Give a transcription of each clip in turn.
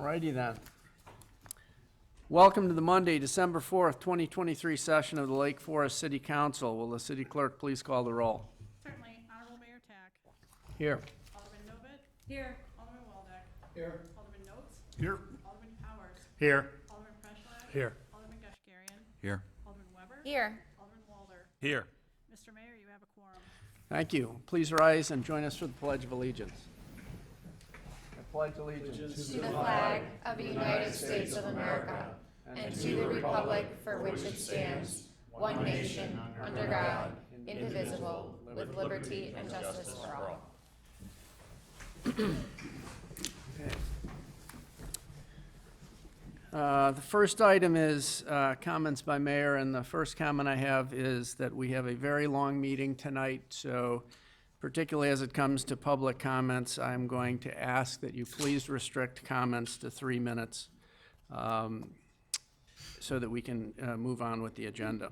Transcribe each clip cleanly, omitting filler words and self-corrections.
Righty then. Welcome to the Monday, December 4th, 2023 session of the Lake Forest City Council. Will the city clerk please call the roll? Certainly. Honorable Mayor Tack. Here. Alderman Novit. Here. Alderman Waldeck. Here. Alderman Notes. Here. Alderman Powers. Here. Alderman Preschlack. Here. Alderman Gushgarian. Here. Alderman Weber. Here. Alderman Walder. Here. Mr. Mayor, you have a quorum. Thank you. Please rise and join us for the Pledge of Allegiance. I pledge allegiance To the flag of the United States of America and to the republic for which it stands, one nation, under God, indivisible, with liberty and justice for all. The first item is comments by mayor, and the first comment I have is that we have a very long meeting tonight, so particularly as it comes to public comments, I'm going to ask that you please restrict comments to 3 minutes so that we can move on with the agenda.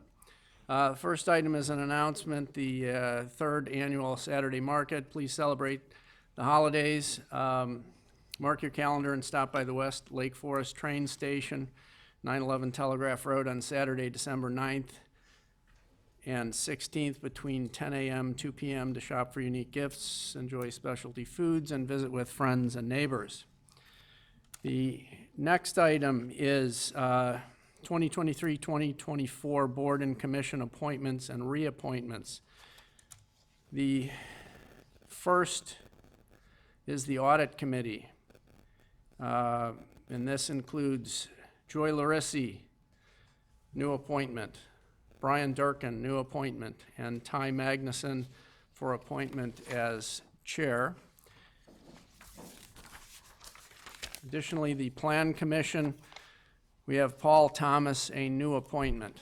First item is an announcement, the third annual Saturday Market. Please celebrate the holidays. Mark your calendar and stop by the West Lake Forest train station, 911 Telegraph Road on Saturday, December 9th and 16th between 10 a.m. 2 p.m. to shop for unique gifts, enjoy specialty foods, and visit with friends and neighbors. The next item is 2023-2024 board and commission appointments and reappointments. The first is the audit committee. And this includes Joy Larissi, new appointment, Brian Durkin, new appointment, and Ty Magnuson for appointment as chair. Additionally, the Plan Commission, we have Paul Thomas, a new appointment.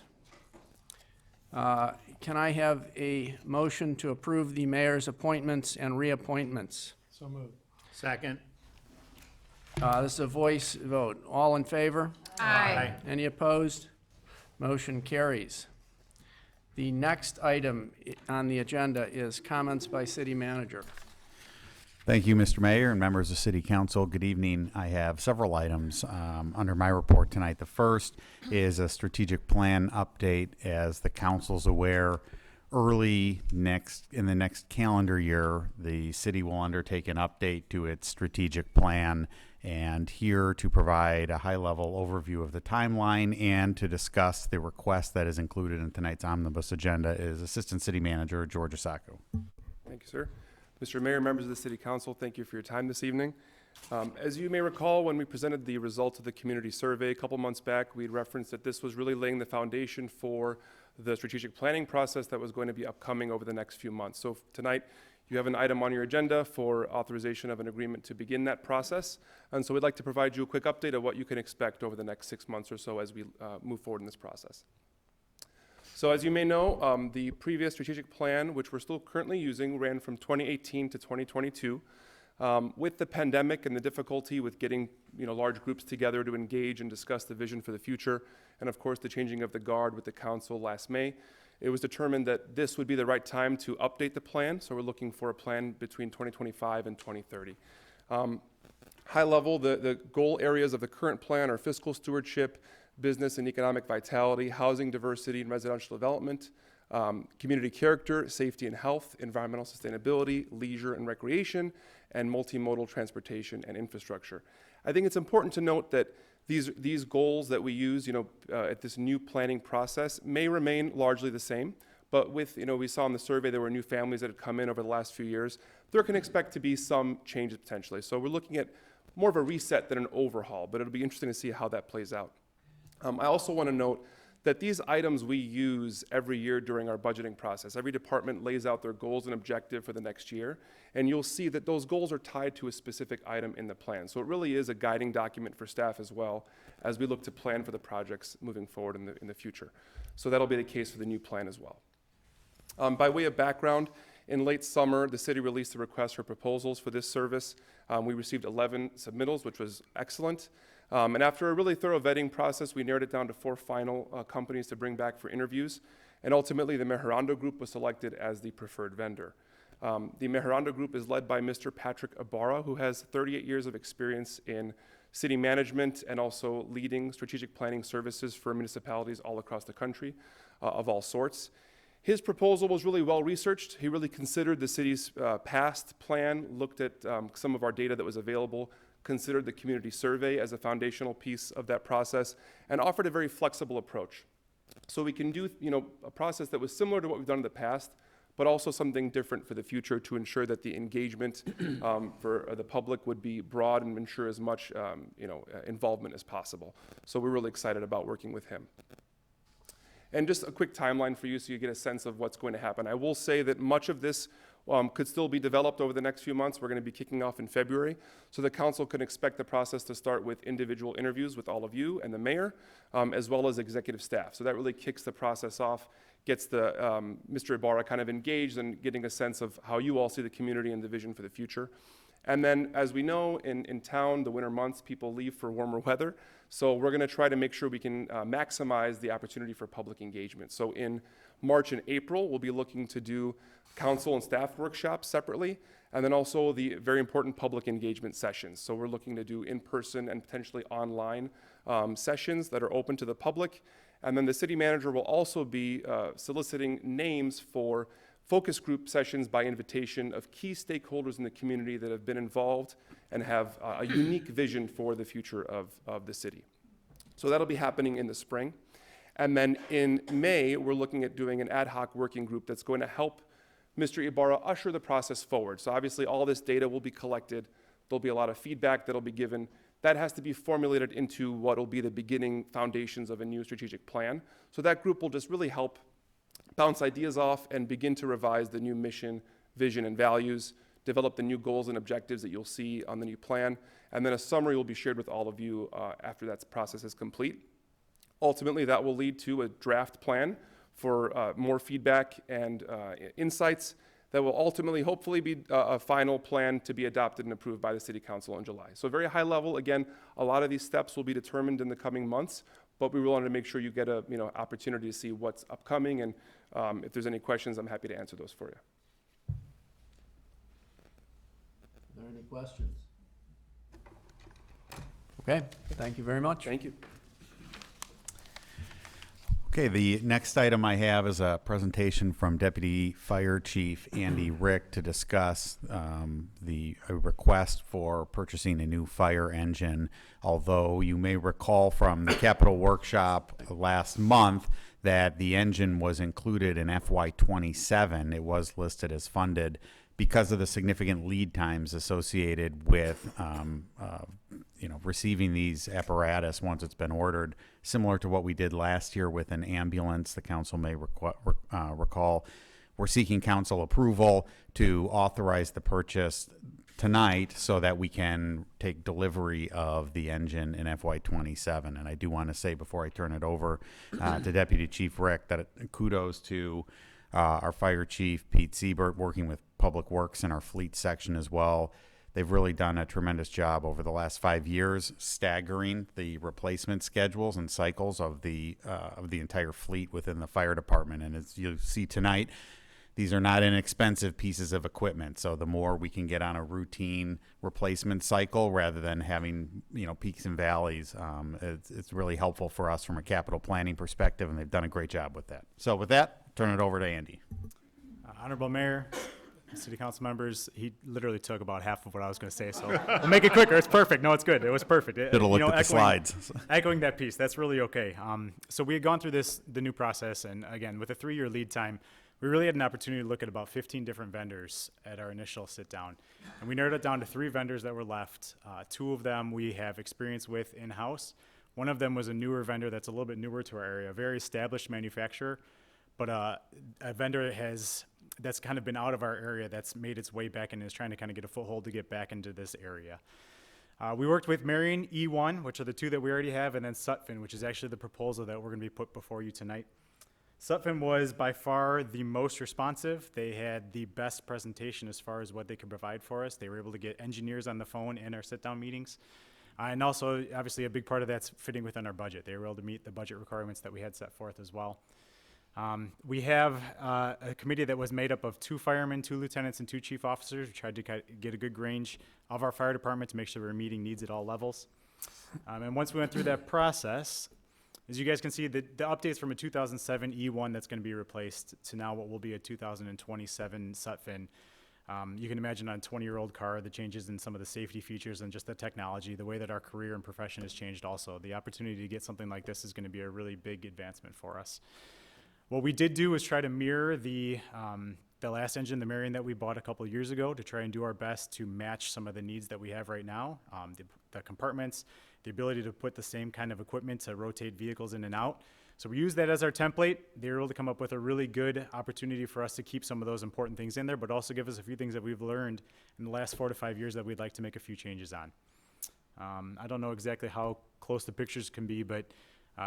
Can I have a motion to approve the mayor's appointments and reappointments? So moved. Second. This is a voice vote. All in favor? Aye. Any opposed? Motion carries. The next item on the agenda is comments by city manager. Thank you, Mr. Mayor and members of City Council. Good evening. I have several items under my report tonight. The first is a strategic plan update. As the council's aware, early in the next calendar year, the city will undertake an update to its strategic plan, and here to provide a high-level overview of the timeline and to discuss the request that is included in tonight's omnibus agenda is Assistant City Manager George Osako. Thank you, sir. Mr. Mayor, members of the City Council, thank you for your time this evening. As you may recall, when we presented the results of the community survey a couple months back, we referenced that this was really laying the foundation for the strategic planning process that was going to be upcoming over the next few months. So tonight, you have an item on your agenda for authorization of an agreement to begin that process. And so we'd like to provide you a quick update of what you can expect over the next 6 months or so as we move forward in this process. So as you may know, the previous strategic plan, which we're still currently using, ran from 2018 to 2022. With the pandemic and the difficulty with getting large groups together to engage and discuss the vision for the future, and of course the changing of the guard with the council last May, it was determined that this would be the right time to update the plan. So we're looking for a plan between 2025 and 2030. High level, the goal areas of the current plan are fiscal stewardship, business and economic vitality, housing diversity and residential development, community character, safety and health, environmental sustainability, leisure and recreation, and multimodal transportation and infrastructure. I think it's important to note that these goals that we use, at this new planning process may remain largely the same, but with, we saw in the survey there were new families that had come in over the last few years. There can expect to be some changes potentially. So we're looking at more of a reset than an overhaul, but it'll be interesting to see how that plays out. I also want to note that these items we use every year during our budgeting process. Every department lays out their goals and objective for the next year, and you'll see that those goals are tied to a specific item in the plan. So it really is a guiding document for staff as well as we look to plan for the projects moving forward in the future. So that'll be the case for the new plan as well. By way of background, in late summer, the city released a request for proposals for this service. We received 11 submittals, which was excellent. And after a really thorough vetting process, we narrowed it down to 4 final companies to bring back for interviews. And ultimately, the Mejorando Group was selected as the preferred vendor. The Mejorando Group is led by Mr. Patrick Ibarra, who has 38 years of experience in city management and also leading strategic planning services for municipalities all across the country of all sorts. His proposal was really well researched. He really considered the city's past plan, looked at some of our data that was available, considered the community survey as a foundational piece of that process, and offered a very flexible approach. So we can do, a process that was similar to what we've done in the past, but also something different for the future to ensure that the engagement for the public would be broad and ensure as much, involvement as possible. So we're really excited about working with him. And just a quick timeline for you so you get a sense of what's going to happen. I will say that much of this could still be developed over the next few months. We're going to be kicking off in February. So the council can expect the process to start with individual interviews with all of you and the mayor, as well as executive staff. So that really kicks the process off, gets the Mr. Ibarra kind of engaged and getting a sense of how you all see the community and the vision for the future. And then, as we know, in town, the winter months, people leave for warmer weather. So we're going to try to make sure we can maximize the opportunity for public engagement. So in March and April, we'll be looking to do council and staff workshops separately, and then also the very important public engagement sessions. So we're looking to do in-person and potentially online sessions that are open to the public. And then the city manager will also be soliciting names for focus group sessions by invitation of key stakeholders in the community that have been involved and have a unique vision for the future of the city. So that'll be happening in the spring. And then in May, we're looking at doing an ad hoc working group that's going to help Mr. Ibarra usher the process forward. So obviously all this data will be collected. There'll be a lot of feedback that'll be given. That has to be formulated into what will be the beginning foundations of a new strategic plan. So that group will just really help bounce ideas off and begin to revise the new mission, vision, and values, develop the new goals and objectives that you'll see on the new plan, and then a summary will be shared with all of you after that process is complete. Ultimately, that will lead to a draft plan for more feedback and insights that will ultimately, hopefully, be a final plan to be adopted and approved by the City Council in July. So very high level. Again, a lot of these steps will be determined in the coming months, but we wanted to make sure you get a opportunity to see what's upcoming, and if there's any questions, I'm happy to answer those for you. Are there any questions? Okay, thank you very much. Thank you. Okay, the next item I have is a presentation from Deputy Fire Chief Andy Rick to discuss a request for purchasing a new fire engine. Although you may recall from the capital workshop last month that the engine was included in FY27, it was listed as funded because of the significant lead times associated with receiving these apparatus once it's been ordered, similar to what we did last year with an ambulance. The council may recall. We're seeking council approval to authorize the purchase tonight so that we can take delivery of the engine in FY27. And I do want to say before I turn it over to Deputy Chief Rick that kudos to our fire chief, Pete Siebert, working with Public Works in our fleet section as well. They've really done a tremendous job over the last 5 years, staggering the replacement schedules and cycles of the entire fleet within the fire department. And as you see tonight, these are not inexpensive pieces of equipment. So the more we can get on a routine replacement cycle rather than having peaks and valleys, it's really helpful for us from a capital planning perspective, and they've done a great job with that. So with that, turn it over to Andy. Honorable Mayor, City Council members, he literally took about half of what I was going to say, so we'll make it quicker. It's perfect. No, it's good. It was perfect. Should have looked at the slides. Echoing that piece, that's really okay. So we had gone through the new process, and again, with a 3-year lead time, we really had an opportunity to look at about 15 different vendors at our initial sit down. And we narrowed it down to 3 vendors that were left. 2 of them we have experience with in-house. One of them was a newer vendor that's a little bit newer to our area, a very established manufacturer, but a vendor that's kind of been out of our area that's made its way back and is trying to kind of get a foothold to get back into this area. We worked with Marion E1, which are the 2 that we already have, and then Sutphin, which is actually the proposal that we're going to be put before you tonight. Sutphin was by far the most responsive. They had the best presentation as far as what they could provide for us. They were able to get engineers on the phone in our sit-down meetings. And also, obviously, a big part of that's fitting within our budget. They were able to meet the budget requirements that we had set forth as well. We have a committee that was made up of 2 firemen, 2 lieutenants, and 2 chief officers. We tried to get a good range of our fire department to make sure we're meeting needs at all levels. And once we went through that process, as you guys can see, the updates from a 2007 E1 that's going to be replaced to now what will be a 2027 Sutphen. You can imagine on a 20-year-old car, the changes in some of the safety features and just the technology, the way that our career and profession has changed also. The opportunity to get something like this is going to be a really big advancement for us. What we did do was try to mirror the last engine, the Marion that we bought a couple of years ago, to try and do our best to match some of the needs that we have right now. The compartments, the ability to put the same kind of equipment to rotate vehicles in and out. So we used that as our template. They were able to come up with a really good opportunity for us to keep some of those important things in there, but also give us a few things that we've learned in the last 4 to 5 years that we'd like to make a few changes on. I don't know exactly how close the pictures can be, but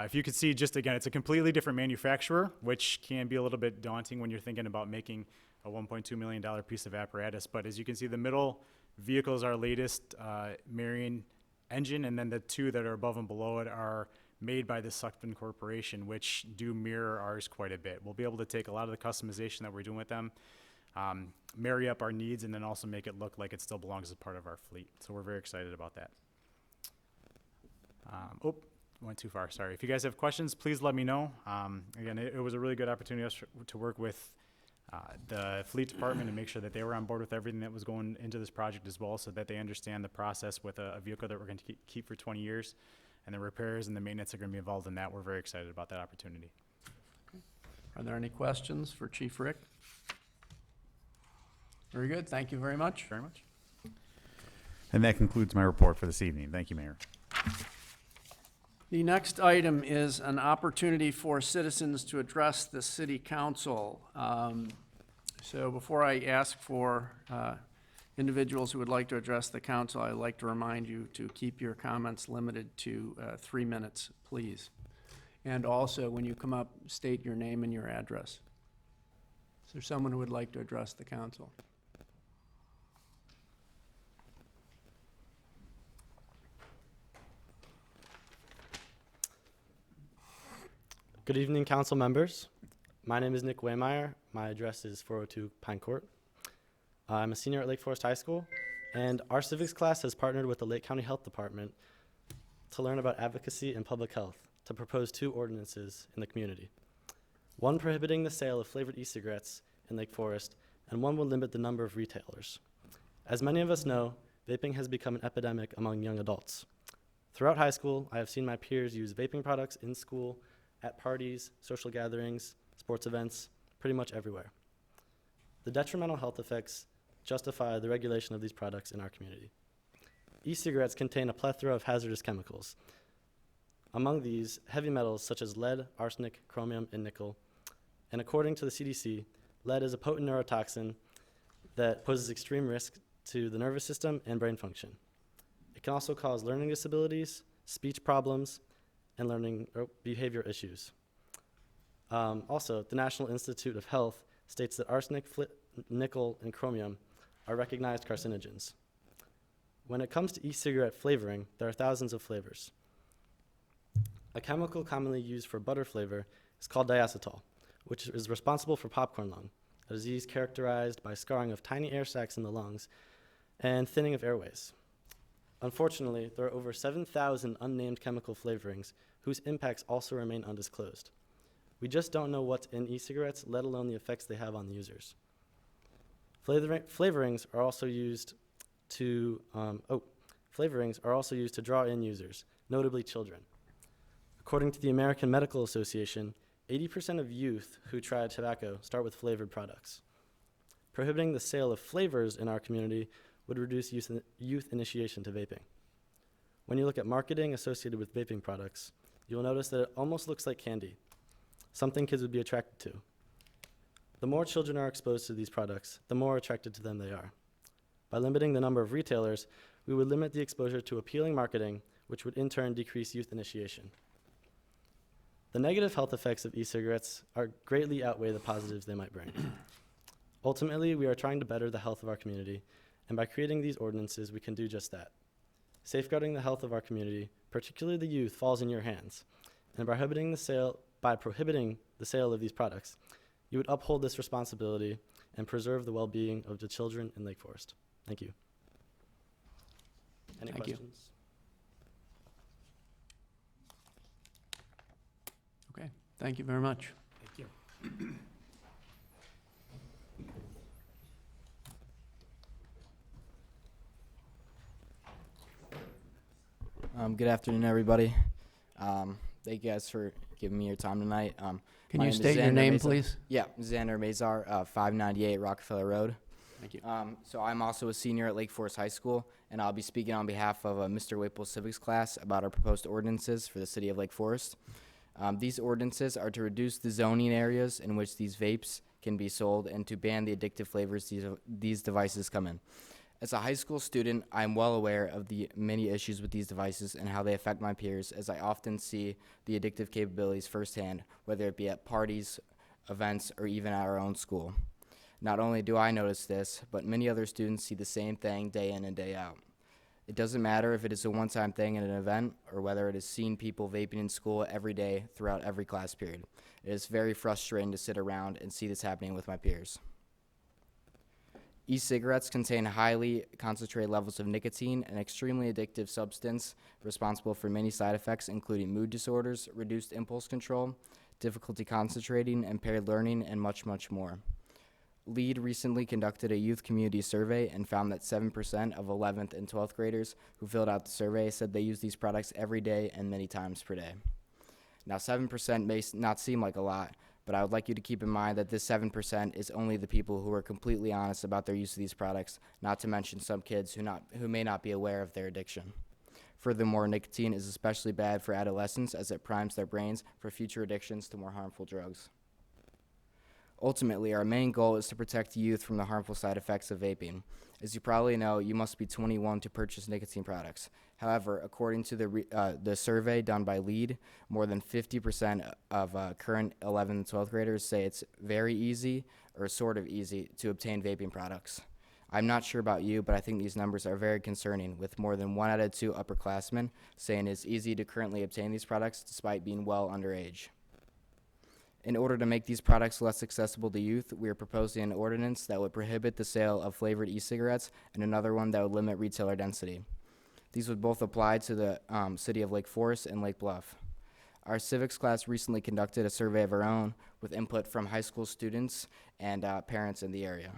if you could see, just again, it's a completely different manufacturer, which can be a little bit daunting when you're thinking about making a $1.2 million piece of apparatus. But as you can see, the middle vehicle is our latest Marion engine, and then the two that are above and below it are made by the Sutphen Corporation, which do mirror ours quite a bit. We'll be able to take a lot of the customization that we're doing with them, marry up our needs, and then also make it look like it still belongs as part of our fleet. So we're very excited about that. Went too far, sorry. If you guys have questions, please let me know. Again, it was a really good opportunity to work with the fleet department and make sure that they were on board with everything that was going into this project as well, so that they understand the process with a vehicle that we're going to keep for 20 years. And the repairs and the maintenance are going to be involved in that. We're very excited about that opportunity. Are there any questions for Chief Rick? Very good, thank you very much. Very much. And that concludes my report for this evening. Thank you, Mayor. The next item is an opportunity for citizens to address the city council. So before I ask for individuals who would like to address the council, I'd like to remind you to keep your comments limited to 3 minutes, please. And also, when you come up, state your name and your address. Is there someone who would like to address the council? Good evening, council members. My name is Nick Waymeyer. My address is 402 Pine Court. I'm a senior at Lake Forest High School, and our civics class has partnered with the Lake County Health Department to learn about advocacy and public health to propose 2 ordinances in the community. One prohibiting the sale of flavored e-cigarettes in Lake Forest, and one will limit the number of retailers. As many of us know, vaping has become an epidemic among young adults. Throughout high school, I have seen my peers use vaping products in school, at parties, social gatherings, sports events, pretty much everywhere. The detrimental health effects justify the regulation of these products in our community. E-cigarettes contain a plethora of hazardous chemicals. Among these, heavy metals such as lead, arsenic, chromium, and nickel. And according to the CDC, lead is a potent neurotoxin that poses extreme risk to the nervous system and brain function. It can also cause learning disabilities, speech problems, and learning or behavior issues. Also, the National Institute of Health states that arsenic, nickel, and chromium are recognized carcinogens. When it comes to e-cigarette flavoring, there are thousands of flavors. A chemical commonly used for butter flavor is called diacetyl, which is responsible for popcorn lung, a disease characterized by scarring of tiny air sacs in the lungs and thinning of airways. Unfortunately, there are over 7,000 unnamed chemical flavorings whose impacts also remain undisclosed. We just don't know what's in e-cigarettes, let alone the effects they have on the users. Flavorings are also used to draw in users, notably children. According to the American Medical Association, 80% of youth who try tobacco start with flavored products. Prohibiting the sale of flavors in our community would reduce youth initiation to vaping. When you look at marketing associated with vaping products, you'll notice that it almost looks like candy, something kids would be attracted to. The more children are exposed to these products, the more attracted to them they are. By limiting the number of retailers, we would limit the exposure to appealing marketing, which would in turn decrease youth initiation. The negative health effects of e-cigarettes greatly outweigh the positives they might bring. Ultimately, we are trying to better the health of our community, and by creating these ordinances, we can do just that. Safeguarding the health of our community, particularly the youth, falls in your hands. And by prohibiting the sale of these products, you would uphold this responsibility and preserve the well-being of the children in Lake Forest. Thank you. Any Thank you. questions? Thank you very much. Thank you. Good afternoon, everybody. Thank you guys for giving me your time tonight. Can my you name is state your Xander name, Mazar. please? Yeah, Xander Mazar, 598 Rockefeller Road. Thank you. So I'm also a senior at Lake Forest High School, and I'll be speaking on behalf of Mr. Whipple's civics class about our proposed ordinances for the city of Lake Forest. These ordinances are to reduce the zoning areas in which these vapes can be sold and to ban the addictive flavors these devices come in. As a high school student, I'm well aware of the many issues with these devices and how they affect my peers, as I often see the addictive capabilities firsthand, whether it be at parties, events, or even at our own school. Not only do I notice this, but many other students see the same thing day in and day out. It doesn't matter if it is a one-time thing at an event or whether it is seeing people vaping in school every day throughout every class period. It is very frustrating to sit around and see this happening with my peers. E-cigarettes contain highly concentrated levels of nicotine, an extremely addictive substance responsible for many side effects, including mood disorders, reduced impulse control, difficulty concentrating, impaired learning, and much, much more. LEAD recently conducted a youth community survey and found that 7% of 11th and 12th graders who filled out the survey said they use these products every day and many times per day. Now, 7% may not seem like a lot, but I would like you to keep in mind that this 7% is only the people who are completely honest about their use of these products, not to mention some kids who may not be aware of their addiction. Furthermore, nicotine is especially bad for adolescents as it primes their brains for future addictions to more harmful drugs. Ultimately, our main goal is to protect youth from the harmful side effects of vaping. As you probably know, you must be 21 to purchase nicotine products. However, according to the survey done by LEAD, more than 50% of current 11th and 12th graders say it's very easy or sort of easy to obtain vaping products. I'm not sure about you, but I think these numbers are very concerning, with more than 1 out of 2 upperclassmen saying it's easy to currently obtain these products despite being well underage. In order to make these products less accessible to youth, we are proposing an ordinance that would prohibit the sale of flavored e-cigarettes and another one that would limit retailer density. These would both apply to the city of Lake Forest and Lake Bluff. Our civics class recently conducted a survey of our own with input from high school students and parents in the area.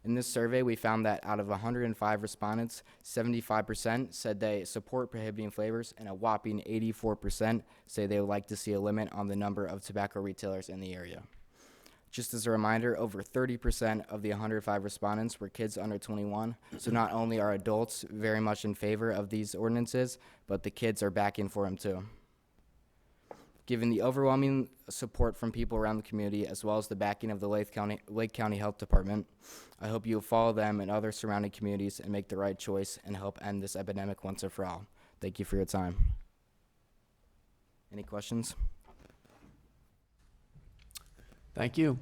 In this survey, we found that out of 105 respondents, 75% said they support prohibiting flavors, and a whopping 84% say they would like to see a limit on the number of tobacco retailers in the area. Just as a reminder, over 30% of the 105 respondents were kids under 21, so not only are adults very much in favor of these ordinances, but the kids are backing for them too. Given the overwhelming support from people around the community, as well as the backing of the Lake County Health Department, I hope you will follow them and other surrounding communities and make the right choice and help end this epidemic once and for all. Thank you for your time. Any questions? Thank you.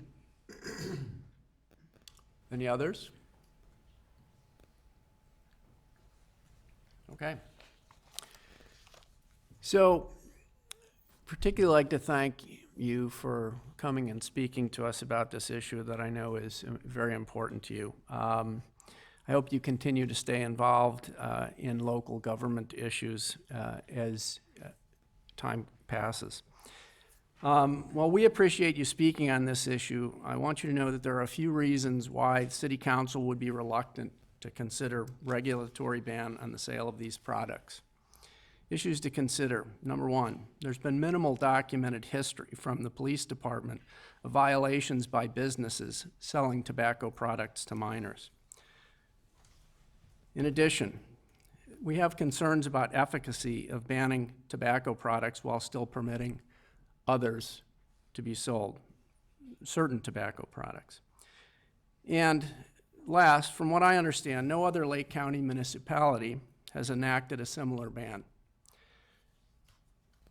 Any others? Okay. So, particularly like to thank you for coming and speaking to us about this issue that I know is very important to you. I hope you continue to stay involved in local government issues as time passes. While we appreciate you speaking on this issue, I want you to know that there are a few reasons why the City Council would be reluctant to consider regulatory ban on the sale of these products. Issues to consider. Number one, there's been minimal documented history from the police department of violations by businesses selling tobacco products to minors. In addition, we have concerns about efficacy of banning tobacco products while still permitting others to be sold, certain tobacco products. And last, from what I understand, no other Lake County municipality has enacted a similar ban.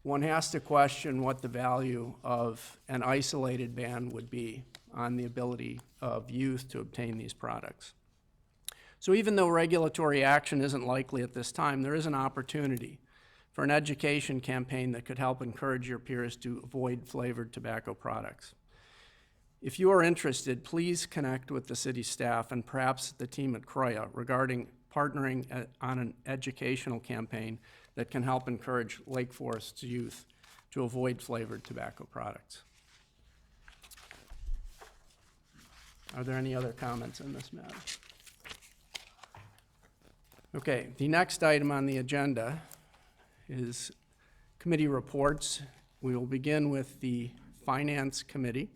One has to question what the value of an isolated ban would be on the ability of youth to obtain these products. So even though regulatory action isn't likely at this time, there is an opportunity for an education campaign that could help encourage your peers to avoid flavored tobacco products. If you are interested, please connect with the city staff and perhaps the team at Croya regarding partnering on an educational campaign that can help encourage Lake Forest's youth to avoid flavored tobacco products. Are there any other comments on this matter? Okay, the next item on the agenda is committee reports. We will begin with the Finance Committee.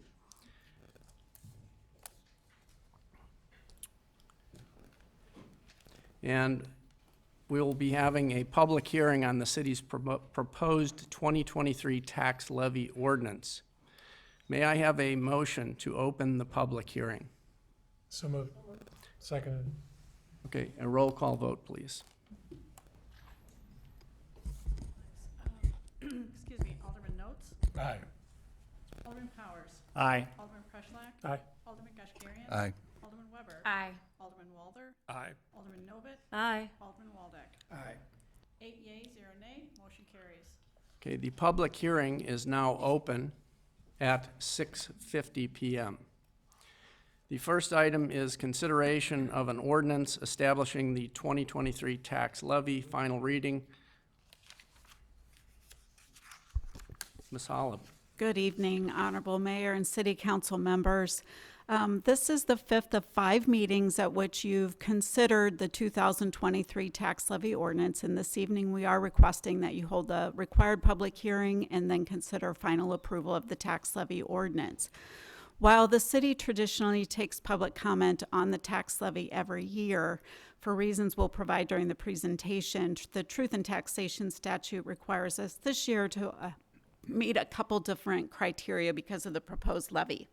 And we will be having a public hearing on the city's proposed 2023 tax levy ordinance. May I have a motion to open the public hearing? So moved. Seconded. Okay, a roll call vote, please. Excuse me, Alderman Notes, Aye. Alderman Powers, Aye. Alderman Preschlack. Aye. Alderman Kashkarian. Aye. Alderman Weber. Aye. Alderman Walder. Aye. Alderman Novit. Aye. Alderman Waldeck. Aye. 8 yeas, 0 nay, motion carries. Okay, the public hearing is now open at 6:50 PM. The first item is consideration of an ordinance establishing the 2023 tax levy, final reading. Ms. Holub. Good evening, Honorable Mayor and City Council members. This is the fifth of 5 meetings at which you've considered the 2023 tax levy ordinance, and this evening we are requesting that you hold the required public hearing and then consider final approval of the tax levy ordinance. While the city traditionally takes public comment on the tax levy every year, for reasons we'll provide during the presentation, the Truth in Taxation statute requires us this year to meet a couple different criteria because of the proposed levy.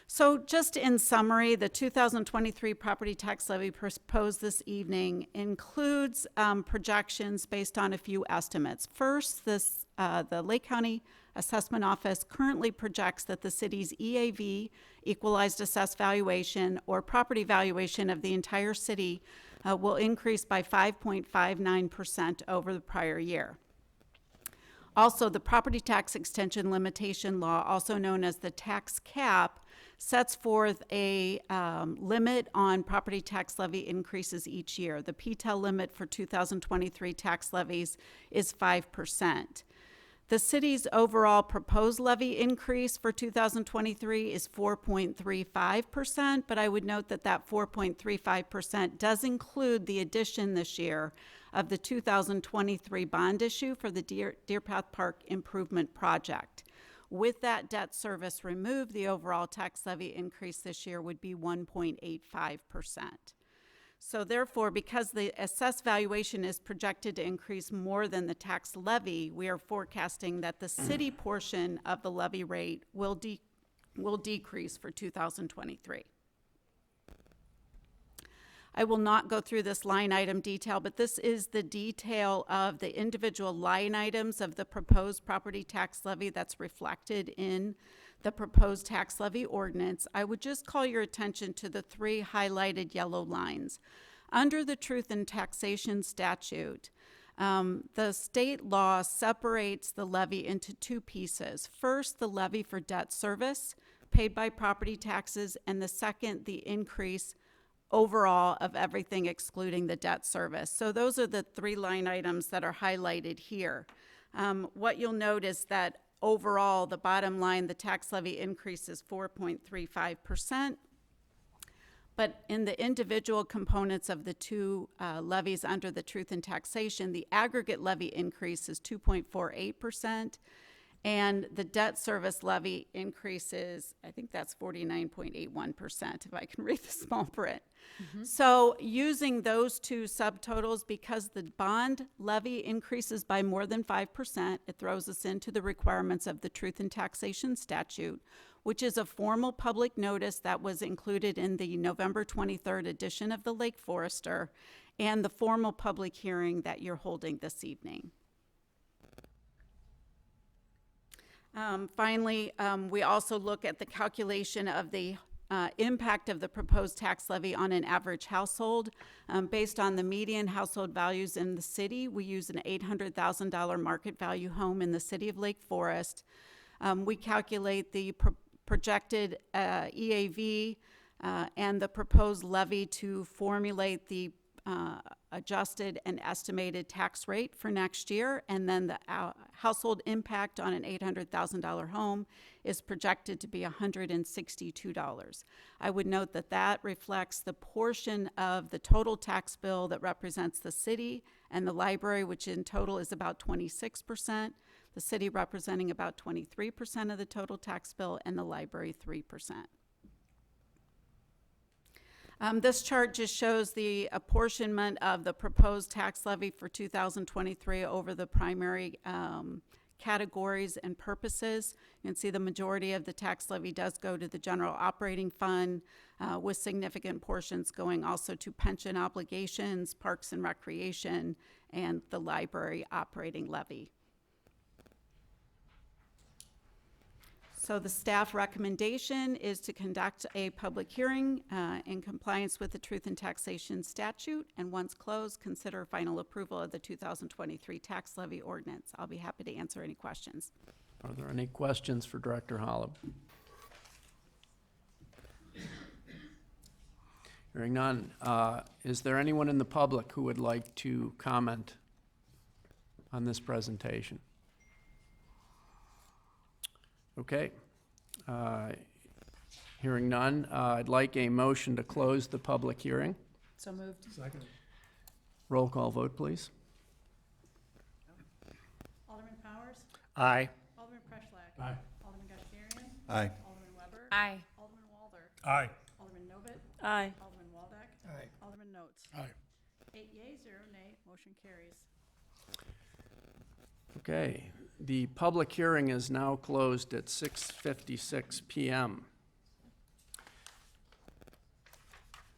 So just in summary, the 2023 property tax levy proposed this evening includes projections based on a few estimates. First, the Lake County Assessment Office currently projects that the city's EAV, equalized assessed valuation, or property valuation of the entire city will increase by 5.59% over the prior year. Also, the property tax extension limitation law, also known as the tax cap, sets forth a limit on property tax levy increases each year. The PTEL limit for 2023 tax levies is 5%. The city's overall proposed levy increase for 2023 is 4.35%, but I would note that that 4.35% does include the addition this year of the 2023 bond issue for the Deer Path Park Improvement Project. With that debt service removed, the overall tax levy increase this year would be 1.85%. So therefore, because the assessed valuation is projected to increase more than the tax levy, we are forecasting that the city portion of the levy rate will decrease for 2023. I will not go through this line item detail, but this is the detail of the individual line items of the proposed property tax levy that's reflected in the proposed tax levy ordinance. I would just call your attention to the 3 highlighted yellow lines. Under the Truth in Taxation statute, the state law separates the levy into 2 pieces. First, the levy for debt service paid by property taxes, and the second, the increase overall of everything excluding the debt service. So those are the 3 line items that are highlighted here. What you'll note is that overall, the bottom line, the tax levy increase is 4.35%. But in the individual components of the 2 levies under the Truth in Taxation, the aggregate levy increase is 2.48%. And the debt service levy increases, I think that's 49.81%, if I can read the small print. So using those 2 subtotals, because the bond levy increases by more than 5%, it throws us into the requirements of the Truth in Taxation statute, which is a formal public notice that was included in the November 23rd edition of the Lake Forester, and the formal public hearing that you're holding this evening. Finally, we also look at the calculation of the impact of the proposed tax levy on an average household. Based on the median household values in the city, we use an $800,000 market value home in the city of Lake Forest. We calculate the projected EAV and the proposed levy to formulate the adjusted and estimated tax rate for next year, and then the household impact on an $800,000 home is projected to be $162. I would note that that reflects the portion of the total tax bill that represents the city and the library, which in total is about 26%, the city representing about 23% of the total tax bill, and the library 3%. This chart just shows the apportionment of the proposed tax levy for 2023 over the primary categories and purposes. You can see the majority of the tax levy does go to the general operating fund, with significant portions going also to pension obligations, parks and recreation, and the library operating levy. So the staff recommendation is to conduct a public hearing in compliance with the Truth in Taxation statute, and once closed, consider final approval of the 2023 tax levy ordinance. I'll be happy to answer any questions. Are there any questions for Director Holub? Hearing none. Is there anyone in the public who would like to comment on this presentation? Okay. Hearing none, I'd like a motion to close the public hearing. So moved. Second. Roll call vote, please. Alderman Powers? Aye. Alderman Preschlack? Aye. Alderman Kashmirian? Aye. Alderman Weber? Aye. Alderman Walder? Aye. Alderman Novit? Aye. Alderman Waldeck? Aye. Alderman Notes? Aye. 8 yea, 0 nay, motion carries. Okay, the public hearing is now closed at 6:56 p.m.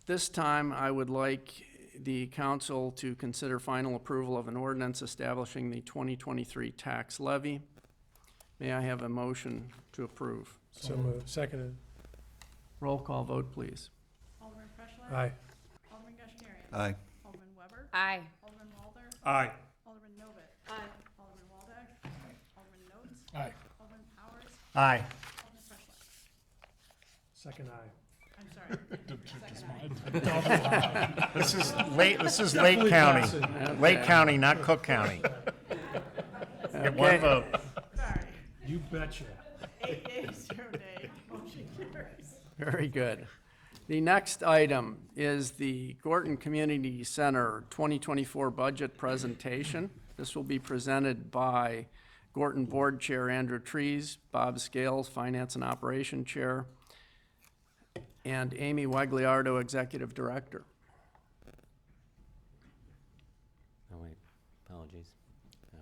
This time, I would like the council to consider final approval of an ordinance establishing the 2023 tax levy. May I have a motion to approve? So moved. Seconded. Roll call vote, please. Alderman Preschlack? Aye. Alderman Kashmirian? Aye. Alderman Weber? Aye. Alderman Walder? Aye. Alderman Novit? Aye. Alderman Waldeck? Alderman Notes? Aye. Alderman Powers? Aye. Alderman Preschlack? Second aye. I'm sorry. This is Lake County. Lake County, not Cook County. Get one vote. Sorry. You betcha. 8 yea, 0 nay, motion carries. Very good. The next item is the Gorton Community Center 2024 budget presentation. This will be presented by Gorton Board Chair Andrew Trees, Bob Scales, Finance and Operation Chair, and Amy Wagliardo, Executive Director. Oh, wait, apologies. No.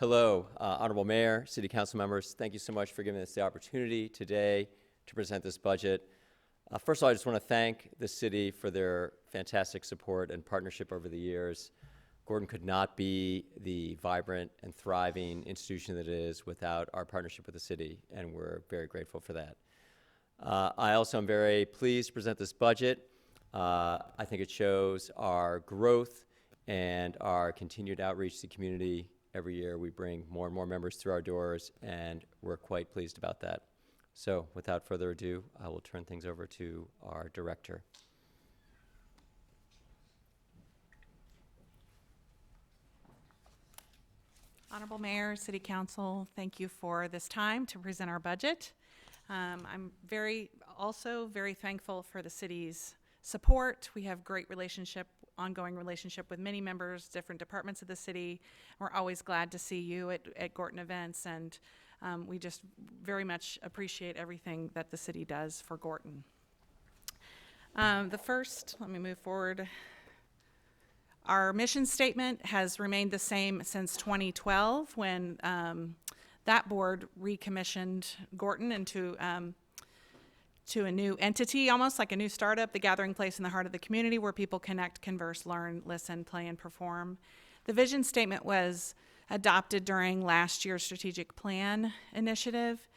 Hello, Honorable Mayor, City Council members. Thank you so much for giving us the opportunity today to present this budget. First of all, I just want to thank the city for their fantastic support and partnership over the years. Gorton could not be the vibrant and thriving institution that it is without our partnership with the city, and we're very grateful for that. I also am very pleased to present this budget. I think it shows our growth and our continued outreach to the community. Every year we bring more and more members through our doors, and we're quite pleased about that. So without further ado, I will turn things over to our director. Honorable Mayor, City Council, thank you for this time to present our budget. I'm also very thankful for the city's support. We have great ongoing relationship with many members, different departments of the city. We're always glad to see you at Gorton events, and we just very much appreciate everything that the city does for Gorton. Let me move forward. Our mission statement has remained the same since 2012 when that board recommissioned Gorton into to a new entity, almost like a new startup, the gathering place in the heart of the community where people connect, converse, learn, listen, play, and perform. The vision statement was adopted during last year's strategic plan initiative,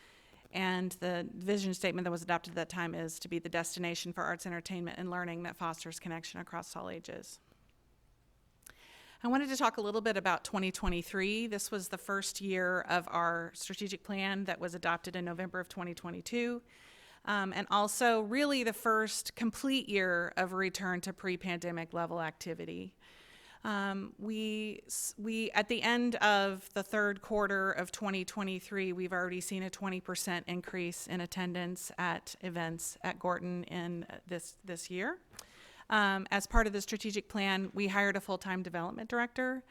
and the vision statement that was adopted at that time is to be the destination for arts, entertainment, and learning that fosters connection across all ages. I wanted to talk a little bit about 2023. This was the first year of our strategic plan that was adopted in November of 2022. And also really the first complete year of return to pre-pandemic level activity. We at the end of the third quarter of 2023, we've already seen a 20% increase in attendance at events at Gorton in this year. As part of the strategic plan, we hired a full-time development director.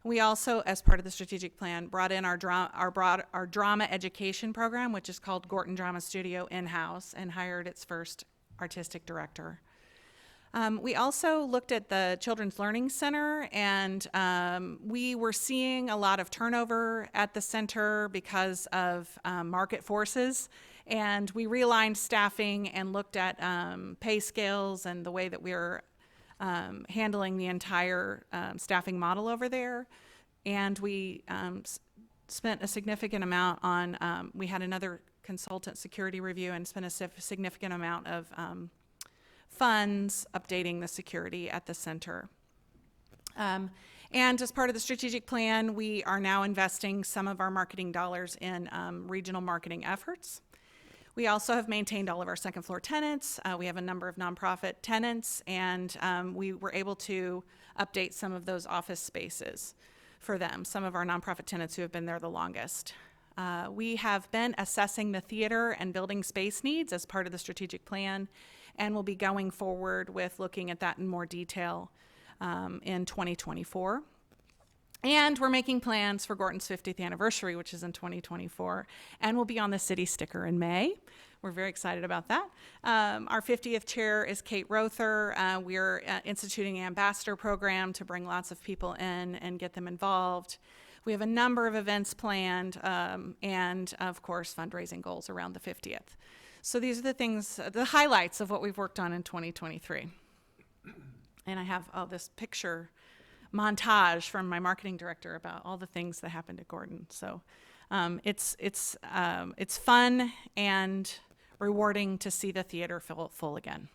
We also, as part of the strategic plan, brought in our drama education program, which is called Gorton Drama Studio in-house, and hired its first artistic director. We also looked at the Children's Learning Center, and we were seeing a lot of turnover at the center because of market forces. And we realigned staffing and looked at pay scales and the way that we were handling the entire staffing model over there. And we spent a significant amount on, we had another consultant security review and spent a significant amount of funds updating the security at the center. And as part of the strategic plan, we are now investing some of our marketing dollars in regional marketing efforts. We also have maintained all of our second floor tenants. We have a number of nonprofit tenants, and we were able to update some of those office spaces for them, some of our nonprofit tenants who have been there the longest. We have been assessing the theater and building space needs as part of the strategic plan, and we'll be going forward with looking at that in more detail in 2024. And we're making plans for Gorton's 50th anniversary, which is in 2024, and we'll be on the city sticker in May. We're very excited about that. Our 50th chair is Kate Rother. We're instituting an ambassador program to bring lots of people in and get them involved. We have a number of events planned, and of course, fundraising goals around the 50th. So these are the things, the highlights of what we've worked on in 2023. And I have this picture montage from my marketing director about all the things that happened at Gorton. So it's fun and rewarding to see the theater full again.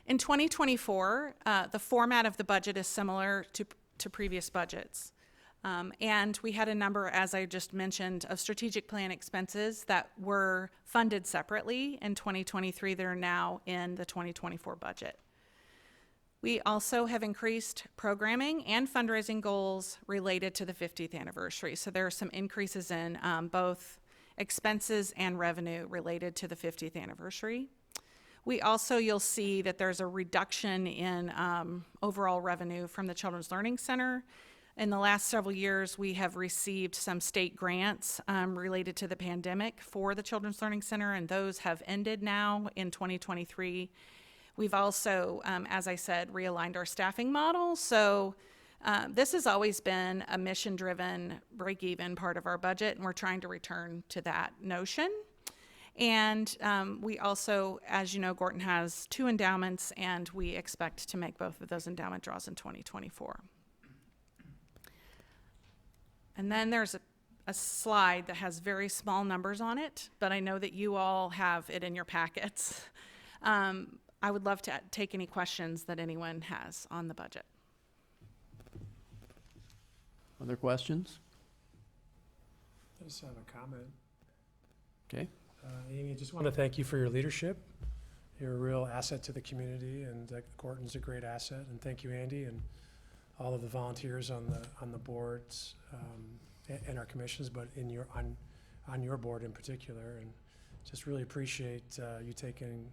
In 2024, the format of the budget is similar to previous budgets. And we had a number, as I just mentioned, of strategic plan expenses that were funded separately in 2023 that are now in the 2024 budget. We also have increased programming and fundraising goals related to the 50th anniversary. So there are some increases in both expenses and revenue related to the 50th anniversary. We also, you'll see that there's a reduction in overall revenue from the Children's Learning Center. In the last several years, we have received some state grants related to the pandemic for the Children's Learning Center, and those have ended now in 2023. We've also, as I said, realigned our staffing model. So this has always been a mission-driven, break-even part of our budget, and we're trying to return to that notion. And we also, as you know, Gorton has 2 endowments, and we expect to make both of those endowment draws in 2024. And then there's a slide that has very small numbers on it, but I know that you all have it in your packets. I would love to take any questions that anyone has on the budget. Other questions? I just have a comment. Okay. Amy, I just want to thank you for your leadership. You're a real asset to the community, and Gorton's a great asset. And thank you, Andy, and all of the volunteers on the boards and our commissions, but on your board in particular. And just really appreciate you taking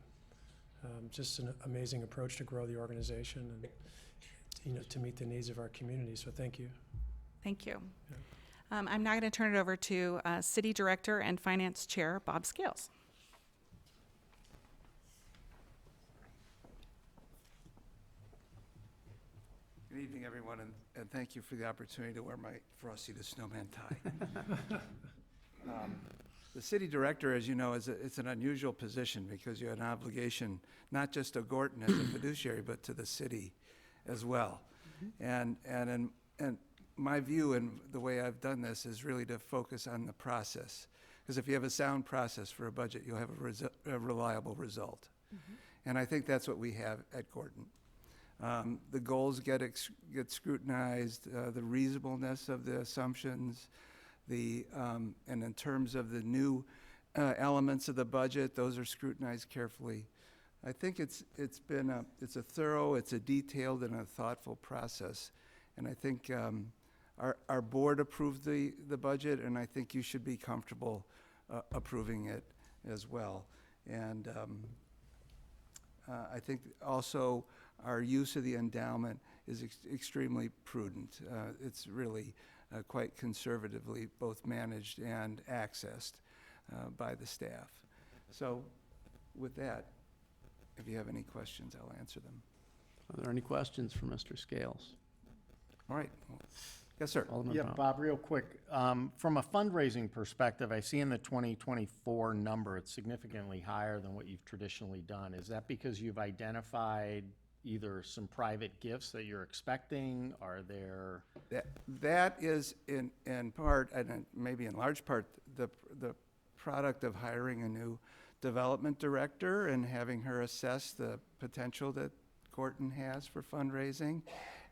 just an amazing approach to grow the organization and to meet the needs of our community. So thank you. Thank you. Yeah. I'm now going to turn it over to City Director and Finance Chair Bob Scales. Good evening, everyone, and thank you for the opportunity to wear my Frosty the Snowman tie. The city director, as you know, it's an unusual position because you have an obligation not just to Gorton as a fiduciary, but to the city as well. Mm-hmm. And my view and the way I've done this is really to focus on the process, because if you have a sound process for a budget, you'll have a reliable result. Mm-hmm. And I think that's what we have at Gorton. The goals get scrutinized, the reasonableness of the assumptions, And in terms of the new elements of the budget, those are scrutinized carefully. I think it's a thorough, it's a detailed and a thoughtful process. And I think our board approved the budget, and I think you should be comfortable approving it as well. And I think also our use of the endowment is extremely prudent. It's really quite conservatively both managed and accessed by the staff. So with that, if you have any questions, I'll answer them. Are there any questions for Mr. Scales? All right. Yes, sir. Alderman Yeah, Brown. Bob, real quick, from a fundraising perspective, I see in the 2024 number, it's significantly higher than what you've traditionally done. Is that because you've identified either some private gifts that you're expecting? Are there? That is in part, and maybe in large part, the product of hiring a new development director and having her assess the potential that Gorton has for fundraising.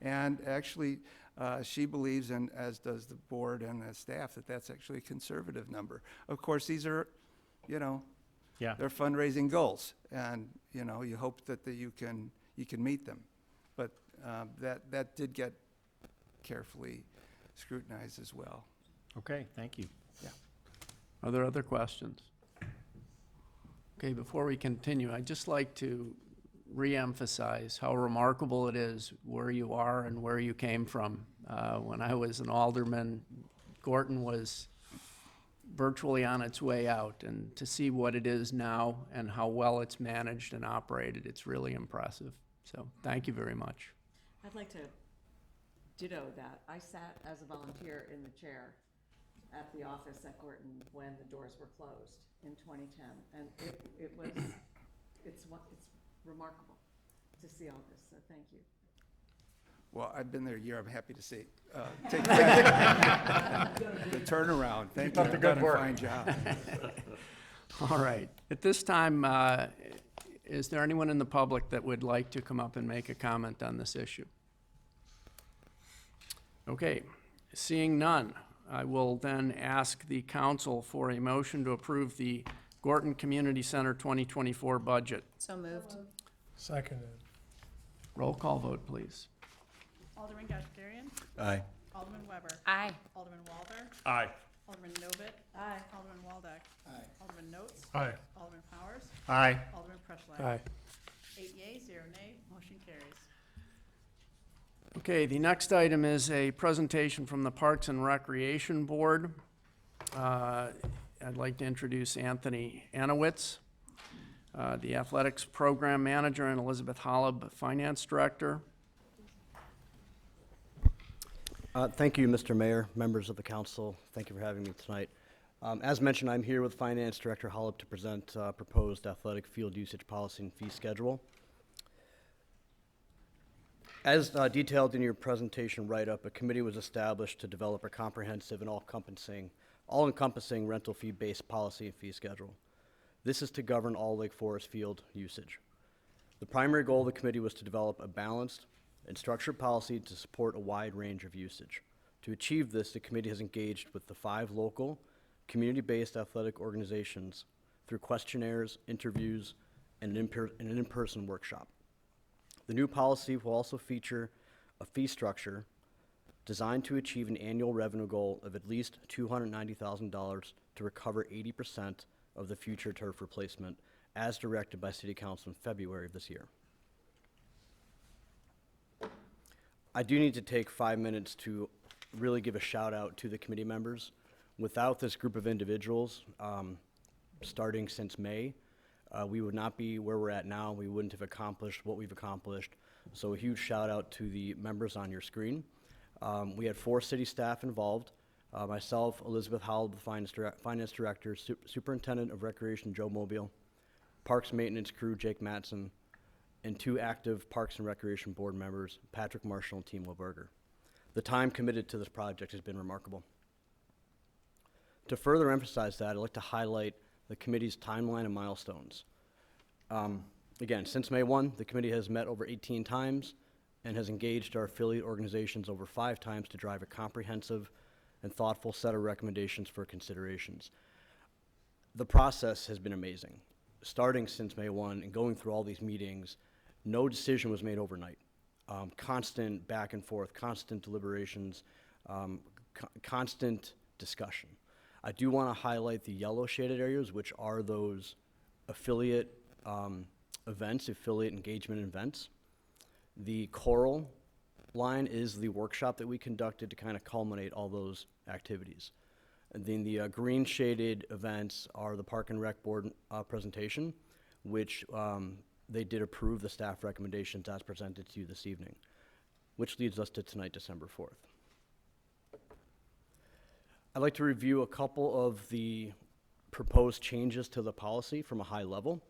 And actually, she believes, and as does the board and the staff, that that's actually a conservative number. Of course, these are, Yeah. they're fundraising goals, and you hope that you can meet them. But that did get carefully scrutinized as well. Okay, thank you. Yeah. Are there other questions? Okay, before we continue, I'd just like to reemphasize how remarkable it is where you are and where you came from. When I was an alderman, Gorton was virtually on its way out, and to see what it is now and how well it's managed and operated, it's really impressive. So thank you very much. I'd like to ditto that. I sat as a volunteer in the chair at the office at Gorton when the doors were closed in 2010, and it's remarkable to see all this, so thank you. Well, I've been there a year. I'm happy to see take the turnaround. Thank you. up the You've good done a work. fine job. All right. At this time, is there anyone in the public that would like to come up and make a comment on this issue? Okay. Seeing none, I will then ask the council for a motion to approve the Gorton Community Center 2024 budget. So moved. Seconded. Roll call vote, please. Alderman Kashmirian. Aye. Alderman Weber. Aye. Alderman Walder. Aye. Alderman Novit. Aye. Alderman Waldeck. Aye. Alderman Notes. Aye. Alderman Powers. Aye. Alderman Preschlack. Aye. 8 yeas, 0 nay, motion carries. Okay, the next item is a presentation from the Parks and Recreation Board. I'd like to introduce Anthony Anowitz, the Athletics Program Manager, and Elizabeth Holub, Finance Director. Thank you, Mr. Mayor, members of the council. Thank you for having me tonight. As mentioned, I'm here with Finance Director Holub to present proposed athletic field usage policy and fee schedule. As detailed in your presentation write-up, a committee was established to develop a comprehensive and all-encompassing rental fee-based policy and fee schedule. This is to govern all Lake Forest field usage. The primary goal of the committee was to develop a balanced and structured policy to support a wide range of usage. To achieve this, the committee has engaged with the 5 local, community-based athletic organizations through questionnaires, interviews, and an in-person workshop. The new policy will also feature a fee structure designed to achieve an annual revenue goal of at least $290,000 to recover 80% of the future turf replacement, as directed by City Council in February of this year. I do need to take 5 minutes to really give a shout out to the committee members. Without this group of individuals, starting since May, we would not be where we're at now. We wouldn't have accomplished what we've accomplished. So a huge shout out to the members on your screen. We had 4 city staff involved. Myself, Elizabeth Howell, the Finance Director, Superintendent of Recreation, Joe Mobile, Parks Maintenance Crew, Jake Matson, and 2 active Parks and Recreation Board members, Patrick Marshall and Timo Berger. The time committed to this project has been remarkable. To further emphasize that, I'd like to highlight the committee's timeline and milestones. Again, since May 1, the committee has met over 18 times and has engaged our affiliate organizations over 5 times to drive a comprehensive and thoughtful set of recommendations for considerations. The process has been amazing. Starting since May 1 and going through all these meetings, no decision was made overnight. Constant back and forth, constant deliberations, constant discussion. I do want to highlight the yellow shaded areas, which are those affiliate events, affiliate engagement events. The coral line is the workshop that we conducted to kind of culminate all those activities. And then the green shaded events are the Park and Rec Board presentation, which they did approve the staff recommendations as presented to you this evening, which leads us to tonight, December 4th. I'd like to review a couple of the proposed changes to the policy from a high level,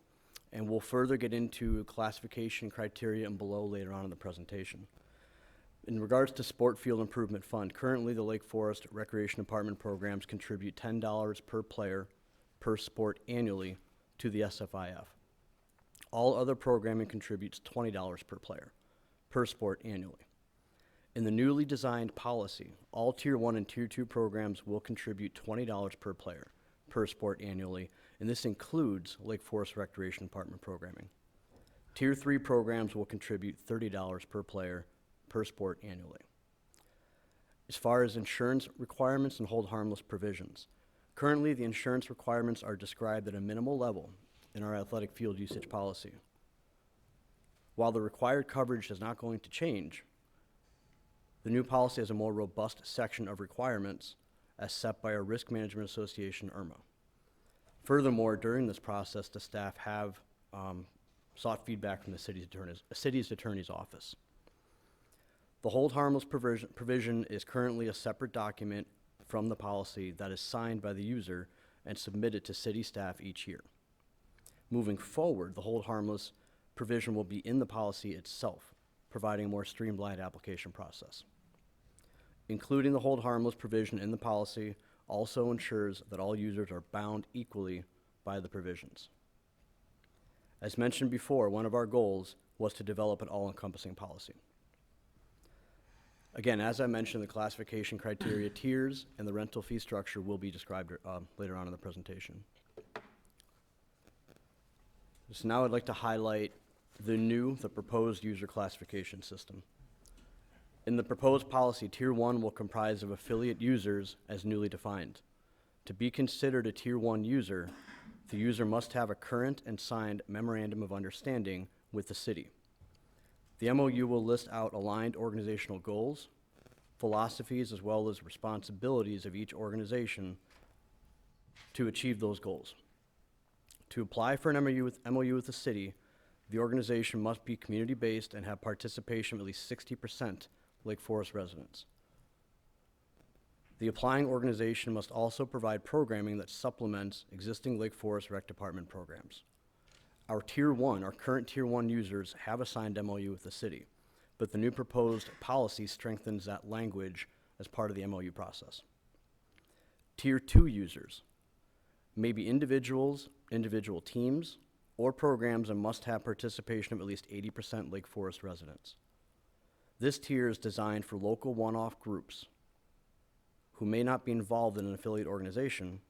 and we'll further get into classification criteria and below later on in the presentation. In regards to Sport Field Improvement Fund, currently the Lake Forest Recreation Department programs contribute $10 per player per sport annually to the SFIF. All other programming contributes $20 per player per sport annually. In the newly designed policy, all Tier 1 and Tier 2 programs will contribute $20 per player per sport annually, and this includes Lake Forest Recreation Department programming. Tier 3 programs will contribute $30 per player per sport annually. As far as insurance requirements and hold harmless provisions, currently the insurance requirements are described at a minimal level in our athletic field usage policy. While the required coverage is not going to change, the new policy has a more robust section of requirements as set by our Risk Management Association, IRMA. Furthermore, during this process, the staff have sought feedback from the city's attorney's office. The hold harmless provision is currently a separate document from the policy that is signed by the user and submitted to city staff each year. Moving forward, the hold harmless provision will be in the policy itself, providing a more streamlined application process. Including the hold harmless provision in the policy also ensures that all users are bound equally by the provisions. As mentioned before, one of our goals was to develop an all-encompassing policy. Again, as I mentioned, the classification criteria, tiers, and the rental fee structure will be described later on in the presentation. So now I'd like to highlight the proposed user classification system. In the proposed policy, Tier 1 will comprise of affiliate users as newly defined. To be considered a Tier 1 user, the user must have a current and signed memorandum of understanding with the city. The MOU will list out aligned organizational goals, philosophies, as well as responsibilities of each organization to achieve those goals. To apply for an MOU with the city, the organization must be community-based and have participation of at least 60% Lake Forest residents. The applying organization must also provide programming that supplements existing Lake Forest Rec Department programs. Our current Tier 1 users have a signed MOU with the city, but the new proposed policy strengthens that language as part of the MOU process. Tier 2 users may be individual teams, or programs and must have participation of at least 80% Lake Forest residents. This tier is designed for local one-off groups who may not be involved in an affiliate organization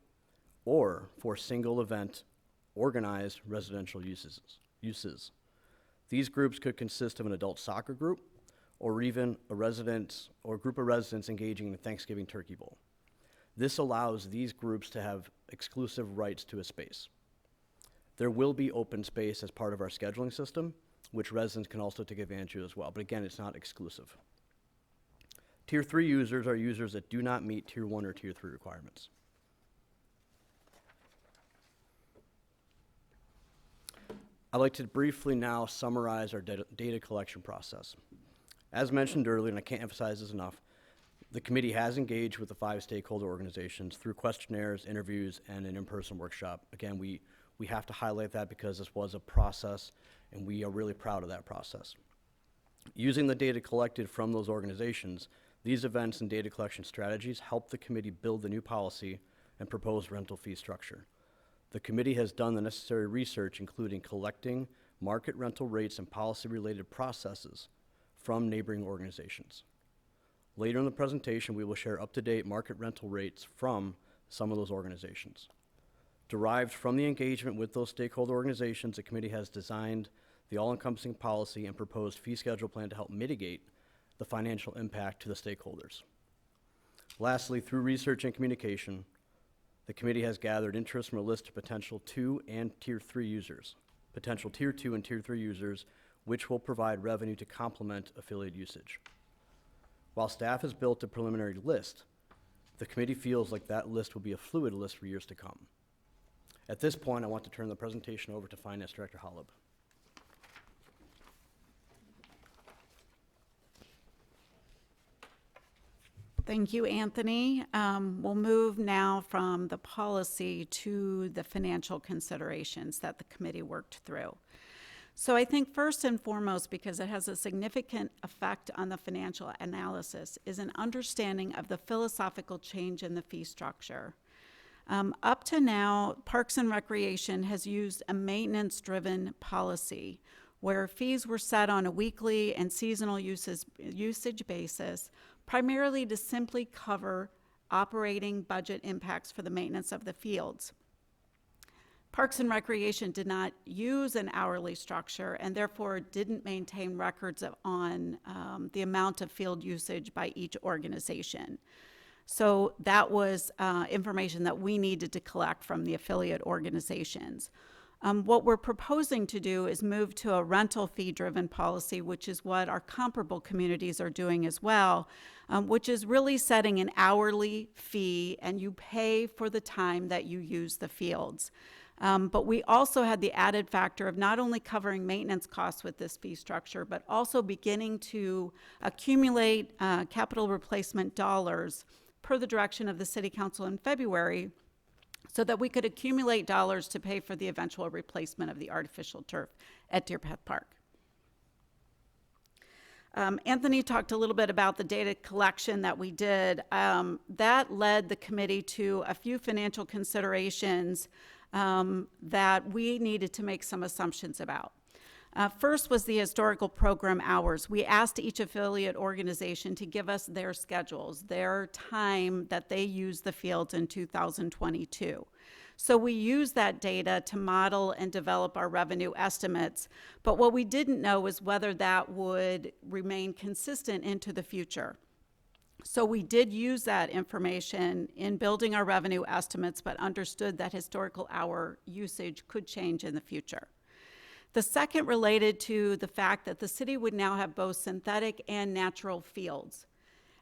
or for single event organized residential uses. These groups could consist of an adult soccer group or even a group of residents engaging in a Thanksgiving turkey bowl. This allows these groups to have exclusive rights to a space. There will be open space as part of our scheduling system, which residents can also take advantage of as well, but again, it's not exclusive. Tier 3 users are users that do not meet Tier 1 or Tier 3 requirements. I'd like to briefly now summarize our data collection process. As mentioned earlier, and I can't emphasize this enough, the committee has engaged with the 5 stakeholder organizations through questionnaires, interviews, and an in-person workshop. Again, we have to highlight that because this was a process, and we are really proud of that process. Using the data collected from those organizations, these events and data collection strategies help the committee build the new policy and proposed rental fee structure. The committee has done the necessary research, including collecting market rental rates and policy-related processes from neighboring organizations. Later in the presentation, we will share up-to-date market rental rates from some of those organizations. Derived from the engagement with those stakeholder organizations, the committee has designed the all-encompassing policy and proposed fee schedule plan to help mitigate the financial impact to the stakeholders. Lastly, through research and communication, the committee has gathered interest from a list of potential 2 and Tier 3 users, potential Tier 2 and Tier 3 users, which will provide revenue to complement affiliate usage. While staff has built a preliminary list, the committee feels like that list will be a fluid list for years to come. At this point, I want to turn the presentation over to Finance Director Holub. Thank you, Anthony. We'll move now from the policy to the financial considerations that the committee worked through. So I think first and foremost, because it has a significant effect on the financial analysis, is an understanding of the philosophical change in the fee structure. Up to now, Parks and Recreation has used a maintenance-driven policy where fees were set on a weekly and seasonal usage basis, primarily to simply cover operating budget impacts for the maintenance of the fields. Parks and Recreation did not use an hourly structure and therefore didn't maintain records on the amount of field usage by each organization. So that was information that we needed to collect from the affiliate organizations. What we're proposing to do is move to a rental fee-driven policy, which is what our comparable communities are doing as well, which is really setting an hourly fee, and you pay for the time that you use the fields. But we also had the added factor of not only covering maintenance costs with this fee structure, but also beginning to accumulate capital replacement dollars per the direction of the City Council in February, so that we could accumulate dollars to pay for the eventual replacement of the artificial turf at Deer Path Park. Anthony talked a little bit about the data collection that we did. That led the committee to a few financial considerations that we needed to make some assumptions about. First was the historical program hours. We asked each affiliate organization to give us their schedules, their time that they used the fields in 2022. So we used that data to model and develop our revenue estimates, but what we didn't know is whether that would remain consistent into the future. So we did use that information in building our revenue estimates, but understood that historical hour usage could change in the future. The second related to the fact that the city would now have both synthetic and natural fields.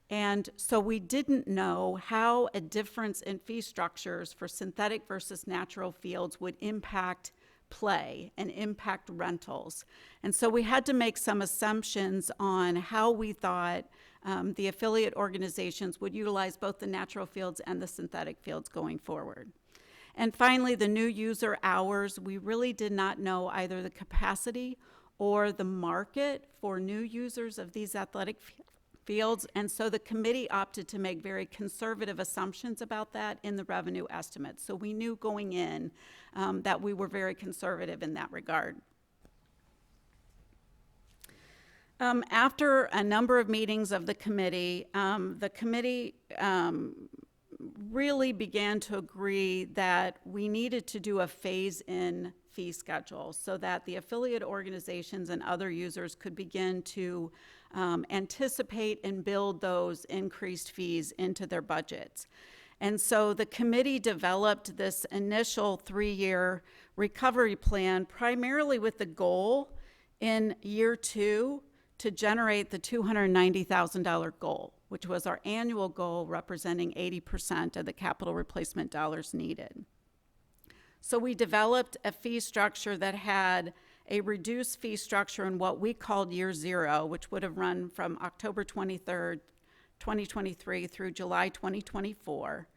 And so we didn't know how a difference in fee structures for synthetic versus natural fields would impact play and impact rentals. And so we had to make some assumptions on how we thought the affiliate organizations would utilize both the natural fields and the synthetic fields going forward. And finally, the new user hours, we really did not know either the capacity or the market for new users of these athletic fields, and so the committee opted to make very conservative assumptions about that in the revenue estimates. So we knew going in that we were very conservative in that regard. After a number of meetings of the committee really began to agree that we needed to do a phase-in fee schedule so that the affiliate organizations and other users could begin to anticipate and build those increased fees into their budgets. And so the committee developed this initial 3-year recovery plan, primarily with the goal in year 2 to generate the $290,000 goal, which was our annual goal, representing 80% of the capital replacement dollars needed. So we developed a fee structure that had a reduced fee structure in what we called year 0, which would have run from October 23rd, 2023 through July 2024,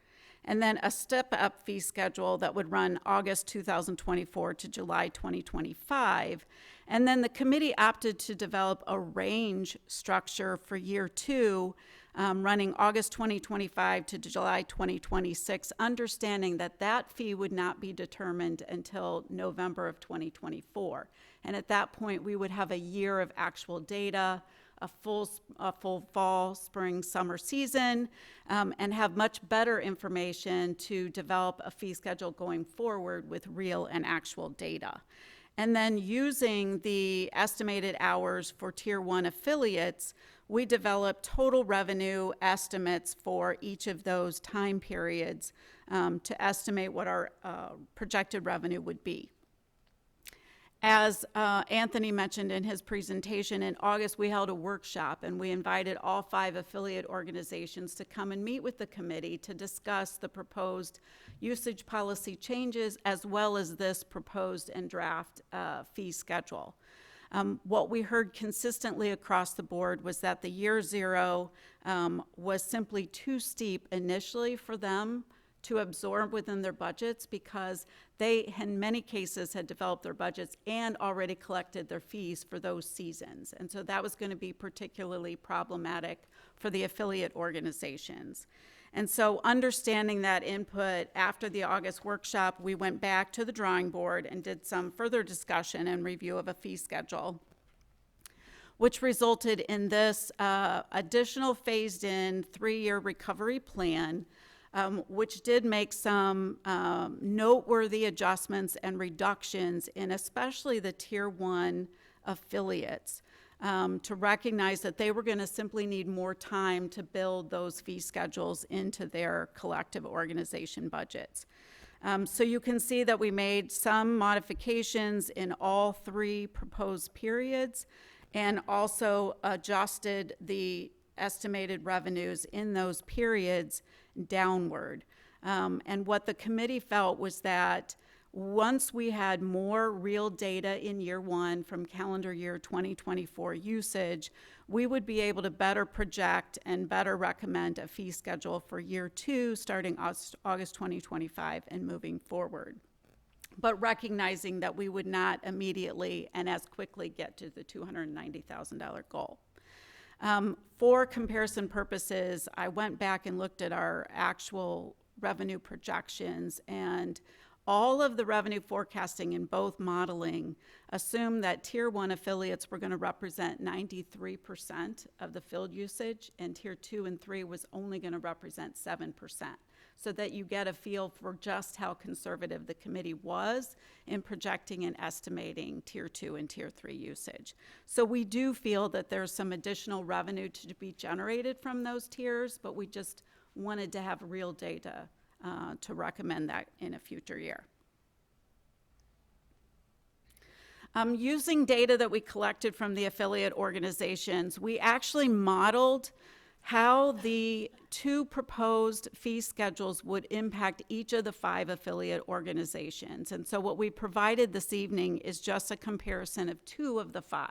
and then a step-up fee schedule that would run August 2024 to July 2025. And then the committee opted to develop a range structure for year 2, running August 2025 to July 2026, understanding that that fee would not be determined until November of 2024. And at that point, we would have a year of actual data a full fall, spring, summer season, and have much better information to develop a fee schedule going forward with real and actual data. And then using the estimated hours for Tier 1 affiliates, we developed total revenue estimates for each of those time periods to estimate what our projected revenue would be. As Anthony mentioned in his presentation, in August we held a workshop and we invited all 5 affiliate organizations to come and meet with the committee to discuss the proposed usage policy changes as well as this proposed and draft fee schedule. What we heard consistently across the board was that the year 0 was simply too steep initially for them to absorb within their budgets because they, in many cases, had developed their budgets and already collected their fees for those seasons. And so that was going to be particularly problematic for the affiliate organizations. And so understanding that input, after the August workshop, we went back to the drawing board and did some further discussion and review of a fee schedule, which resulted in this additional phased-in 3-year recovery plan, which did make some noteworthy adjustments and reductions in especially the Tier 1 affiliates to recognize that they were going to simply need more time to build those fee schedules into their collective organization budgets. So you can see that we made some modifications in all 3 proposed periods and also adjusted the estimated revenues in those periods downward. And what the committee felt was that once we had more real data in year 1 from calendar year 2024 usage, we would be able to better project and better recommend a fee schedule for year 2 starting August 2025 and moving forward. But recognizing that we would not immediately and as quickly get to the $290,000 goal. For comparison purposes, I went back and looked at our actual revenue projections, and all of the revenue forecasting in both modeling assumed that Tier 1 affiliates were going to represent 93% of the field usage, and Tier 2 and 3 was only going to represent 7%. So that you get a feel for just how conservative the committee was in projecting and estimating Tier 2 and Tier 3 usage. So we do feel that there's some additional revenue to be generated from those tiers, but we just wanted to have real data to recommend that in a future year. Using data that we collected from the affiliate organizations, we actually modeled how the 2 proposed fee schedules would impact each of the 5 affiliate organizations. And so what we provided this evening is just a comparison of 2 of the 5.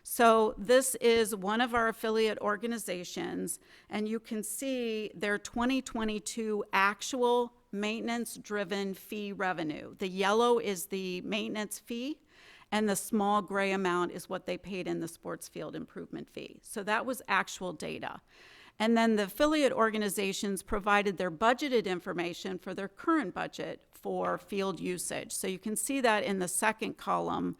So this is one of our affiliate organizations, and you can see their 2022 actual maintenance-driven fee revenue. The yellow is the maintenance fee, and the small gray amount is what they paid in the sports field improvement fee. So that was actual data. And then the affiliate organizations provided their budgeted information for their current budget for field usage. So you can see that in the second column,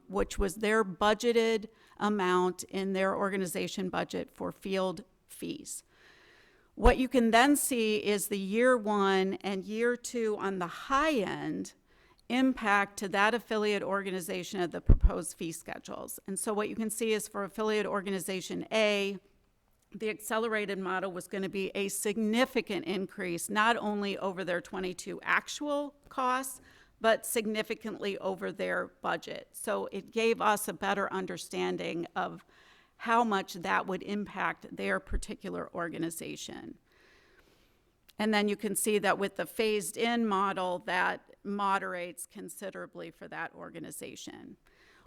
which was their budgeted amount in their organization budget for field fees. What you can then see is the year 1 and year 2 on the high end impact to that affiliate organization of the proposed fee schedules. And so what you can see is for affiliate organization A, the accelerated model was going to be a significant increase, not only over their 22 actual costs, but significantly over their budget. So it gave us a better understanding of how much that would impact their particular organization. And then you can see that with the phased-in model, that moderates considerably for that organization.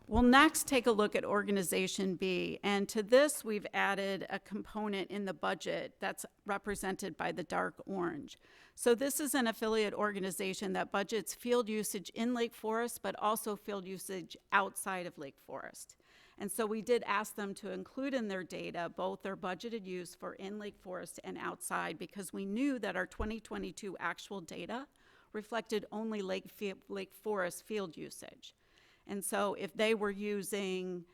We'll next take a look at Organization B, and to this we've added a component in the budget that's represented by the dark orange. So this is an affiliate organization that budgets field usage in Lake Forest, but also field usage outside of Lake Forest. And so we did ask them to include in their data both their budgeted use for in Lake Forest and outside, because we knew that our 2022 actual data reflected only Lake Forest field usage. And so if they were using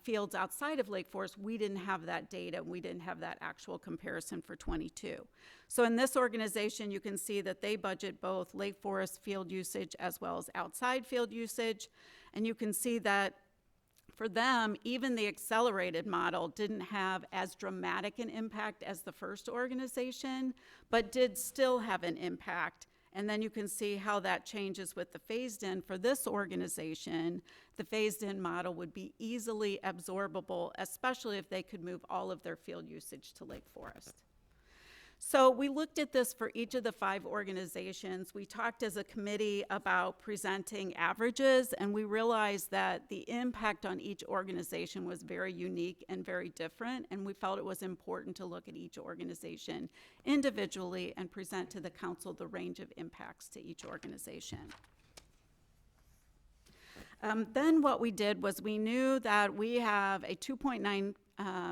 fields outside of Lake Forest, we didn't have that data. We didn't have that actual comparison for 22. So in this organization, you can see that they budget both Lake Forest field usage as well as outside field usage. And you can see that for them, even the accelerated model didn't have as dramatic an impact as the first organization, but did still have an impact. And then you can see how that changes with the phased-in. For this organization, the phased-in model would be easily absorbable, especially if they could move all of their field usage to Lake Forest. So we looked at this for each of the 5 organizations. We talked as a committee about presenting averages, and we realized that the impact on each organization was very unique and very different, and we felt it was important to look at each organization individually and present to the council the range of impacts to each organization. Then what we did was we knew that we have a $2.9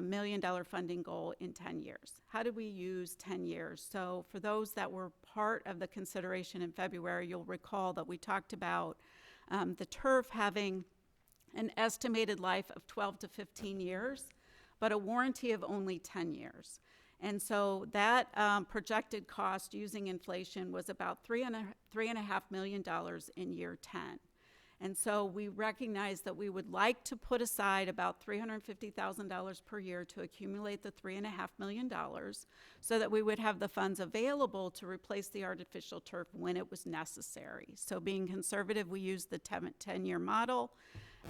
million funding goal in 10 years. How did we use 10 years? So for those that were part of the consideration in February, you'll recall that we talked about the turf having an estimated life of 12 to 15 years, but a warranty of only 10 years. And so that projected cost using inflation was about $3.5 million in year 10. And so we recognized that we would like to put aside about $350,000 per year to accumulate the $3.5 million so that we would have the funds available to replace the artificial turf when it was necessary. So being conservative, we used the 10-year model,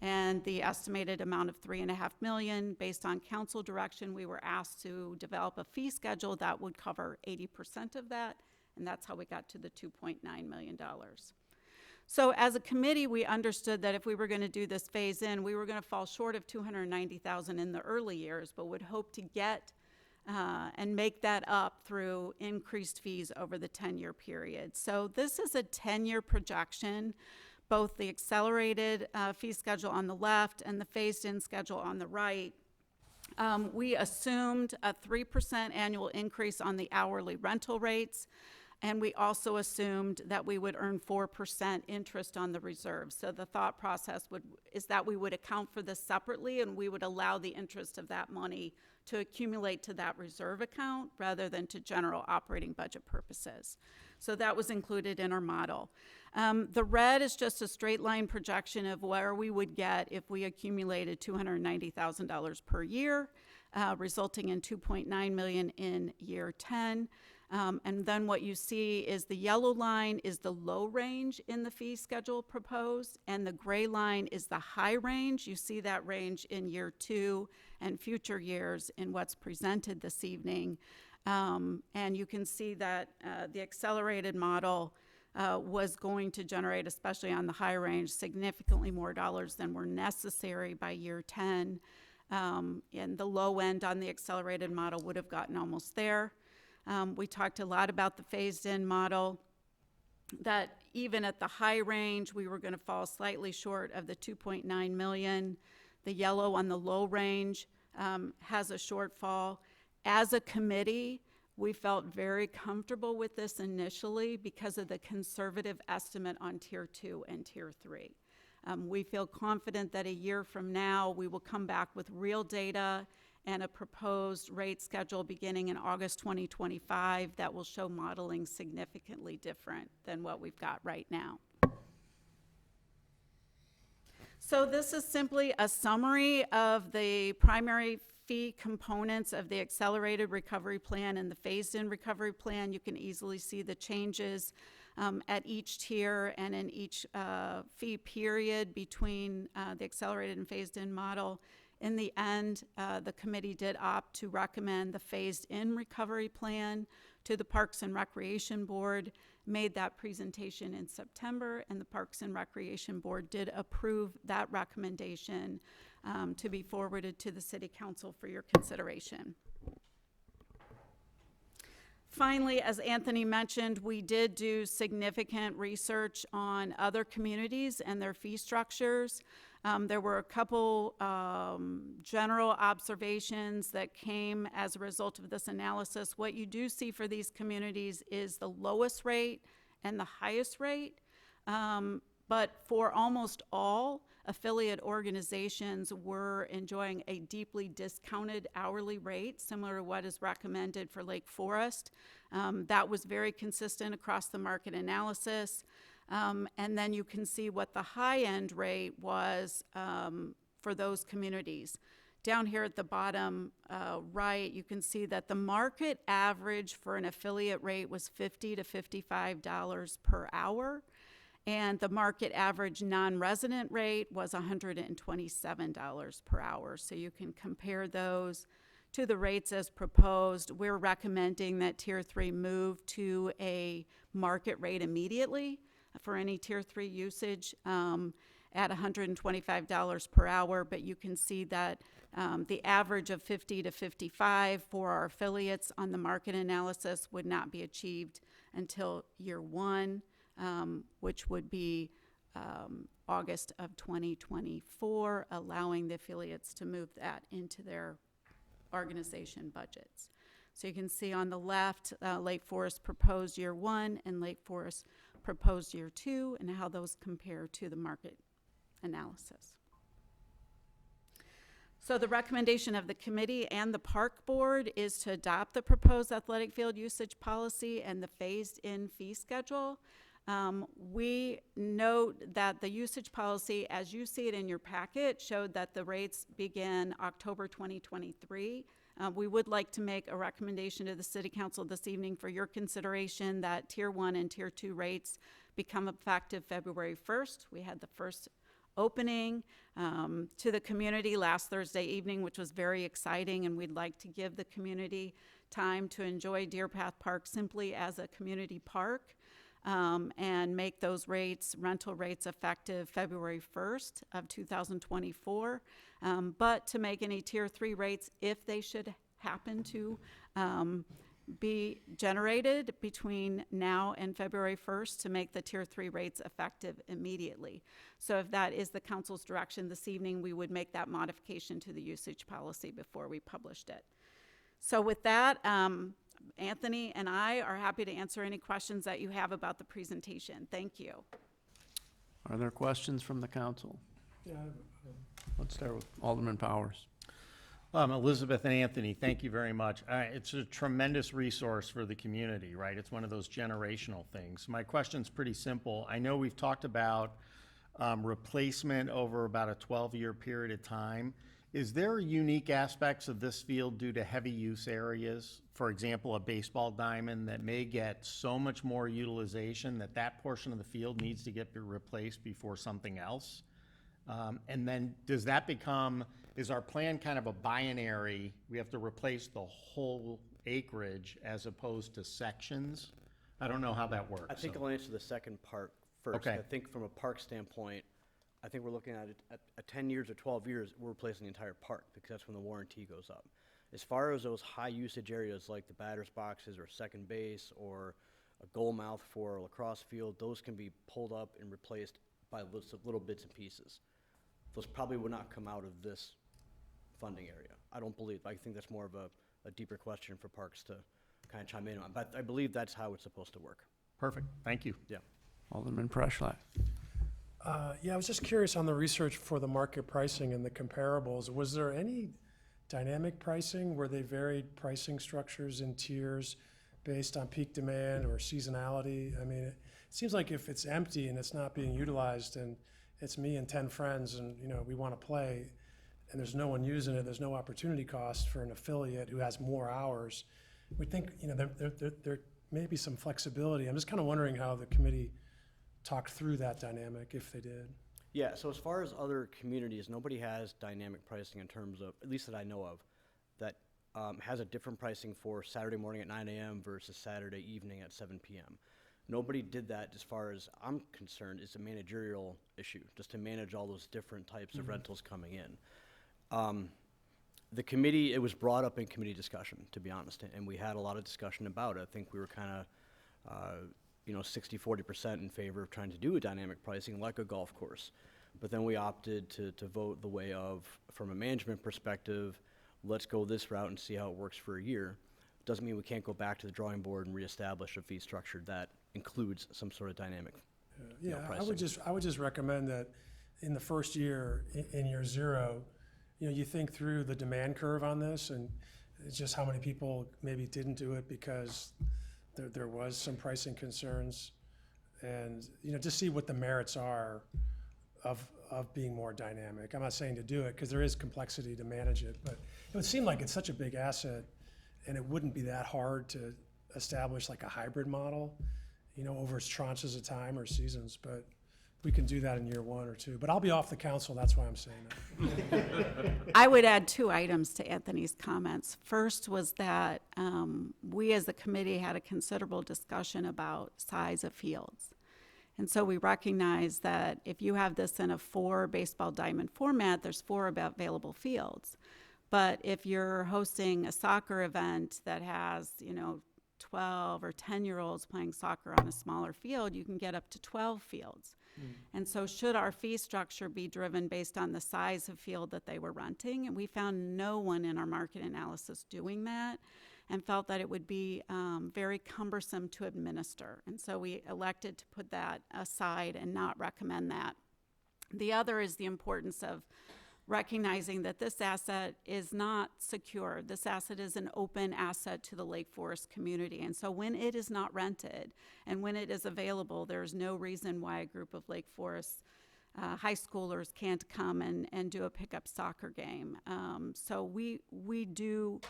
and the estimated amount of $3.5 million. Based on council direction, we were asked to develop a fee schedule that would cover 80% of that, and that's how we got to the $2.9 million. So as a committee, we understood that if we were going to do this phase in, we were going to fall short of $290,000 in the early years, but would hope to get and make that up through increased fees over the 10-year period. So this is a 10-year projection, both the accelerated fee schedule on the left and the phased-in schedule on the right. We assumed a 3% annual increase on the hourly rental rates. And we also assumed that we would earn 4% interest on the reserve. So the thought process is that we would account for this separately, and we would allow the interest of that money to accumulate to that reserve account rather than to general operating budget purposes. So that was included in our model. The red is just a straight line projection of where we would get if we accumulated $290,000 per year, resulting in $2.9 million in year 10. And then what you see is the yellow line is the low range in the fee schedule proposed, and the gray line is the high range. You see that range in year 2 and future years in what's presented this evening. And you can see that the accelerated model was going to generate, especially on the high range, significantly more dollars than were necessary by year 10. And the low end on the accelerated model would have gotten almost there. We talked a lot about the phased-in model, that even at the high range, we were going to fall slightly short of the $2.9 million. The yellow on the low range has a shortfall. As a committee, we felt very comfortable with this initially because of the conservative estimate on Tier 2 and Tier 3. We feel confident that a year from now, we will come back with real data and a proposed rate schedule beginning in August 2025 that will show modeling significantly different than what we've got right now. So this is simply a summary of the primary fee components of the accelerated recovery plan and the phased-in recovery plan. You can easily see the changes at each tier and in each fee period between the accelerated and phased-in model. In the end, the committee did opt to recommend the phased-in recovery plan to the Parks and Recreation Board, made that presentation in September, and the Parks and Recreation Board did approve that recommendation to be forwarded to the City Council for your consideration. Finally, as Anthony mentioned, we did do significant research on other communities and their fee structures. There were a couple general observations that came as a result of this analysis. What you do see for these communities is the lowest rate and the highest rate But for almost all, affiliate organizations were enjoying a deeply discounted hourly rate, similar to what is recommended for Lake Forest. That was very consistent across the market analysis. And then you can see what the high-end rate was for those communities. Down here at the bottom right, you can see that the market average for an affiliate rate was $50 to $55 per hour, and the market average non-resident rate was $127 per hour. So you can compare those to the rates as proposed. We're recommending that Tier 3 move to a market rate immediately for any Tier 3 usage at $125 per hour, but you can see that the average of 50 to 55 for our affiliates on the market analysis would not be achieved until year 1, which would be August of 2024, allowing the affiliates to move that into their organization budgets. So you can see on the left, Lake Forest proposed year 1 and Lake Forest proposed year 2, and how those compare to the market analysis. So the recommendation of the committee and the park board is to adopt the proposed athletic field usage policy and the phased-in fee schedule. We note that the usage policy, as you see it in your packet, showed that the rates begin October 2023. We would like to make a recommendation to the City Council this evening for your consideration that Tier 1 and Tier 2 rates become effective February 1st. We had the first opening to the community last Thursday evening, which was very exciting, and we'd like to give the community time to enjoy Deer Path Park simply as a community park, and make those rates, rental rates, effective February 1st of 2024. But to make any Tier 3 rates, if they should happen to be generated between now and February 1st, to make the Tier 3 rates effective immediately. So if that is the council's direction this evening, we would make that modification to the usage policy before we published it. So with that, Anthony and I are happy to answer any questions that you have about the presentation. Thank you. Are there questions from the council? Yeah, Let's start with Alderman Powers. Elizabeth and Anthony, thank you very much. It's a tremendous resource for the community, right? It's one of those generational things. My question's pretty simple. I know we've talked about replacement over about a 12-year period of time. Is there unique aspects of this field due to heavy use areas? For example, a baseball diamond that may get so much more utilization that that portion of the field needs to get replaced before something else? And then does that become, is our plan kind of a binary, we have to replace the whole acreage as opposed to sections? I don't know how that works. I think so. I'll answer the second part first. Okay. I think from a park standpoint, I think we're looking at it at 10 years or 12 years, we're replacing the entire park because that's when the warranty goes up. As far as those high usage areas like the batter's boxes or second base or a goal mouth for a lacrosse field, those can be pulled up and replaced by little bits and pieces. Those probably would not come out of this funding area. I don't believe, I think that's more of a deeper question for parks to kind of chime in on, but I believe that's how it's supposed to work. Perfect, thank you. Yeah. Alderman Preschlack. Yeah, I was just curious on the research for the market pricing and the comparables. Was there any dynamic pricing where they varied pricing structures in tiers based on peak demand or seasonality? I mean, it seems like if it's empty and it's not being utilized and it's me and 10 friends and, you know, we want to play and there's no one using it, there's no opportunity cost for an affiliate who has more hours. We think, you know, there may be some flexibility. I'm just kind of wondering how the committee talked through that dynamic, if they did. Yeah, so as far as other communities, nobody has dynamic pricing in terms of, at least that I know of, that has a different pricing for Saturday morning at 9 a.m. versus Saturday evening at 7 p.m. Nobody did that, as far as I'm concerned. It's a managerial issue, just to manage all those different types of rentals coming in. The committee, it was brought up in committee discussion, to be honest, and we had a lot of discussion about it. I think we were kind of, 60-40% in favor of trying to do a dynamic pricing like a golf course. But then we opted to vote the way of, from a management perspective, let's go this route and see how it works for a year. Doesn't mean we can't go back to the drawing board and reestablish a fee structure that includes some sort of dynamic you know, Yeah, pricing. I would just recommend that in the first year, in year zero, you know, you think through the demand curve on this, and it's just how many people maybe didn't do it because there was some pricing concerns. And, you know, just see what the merits are of being more dynamic. I'm not saying to do it, because there is complexity to manage it, but it would seem like it's such a big asset, and it wouldn't be that hard to establish like a hybrid model, you know, over tranches of time or seasons, but we can do that in year 1 or 2. But I'll be off the council, that's why I'm saying that. I would add 2 items to Anthony's comments. First was that we as a committee had a considerable discussion about size of fields. And so we recognize that if you have this in a 4 baseball diamond format, there's 4 available fields. But if you're hosting a soccer event that has, you know, 12 or 10-year-olds playing soccer on a smaller field, you can get up to 12 fields. And so should our fee structure be driven based on the size of field that they were renting? And we found no one in our market analysis doing that, and felt that it would be very cumbersome to administer. And so we elected to put that aside and not recommend that. The other is the importance of recognizing that this asset is not secure. This asset is an open asset to the Lake Forest community. And so when it is not rented and when it is available, there's no reason why a group of Lake Forest high schoolers can't come and do a pickup soccer game. So we do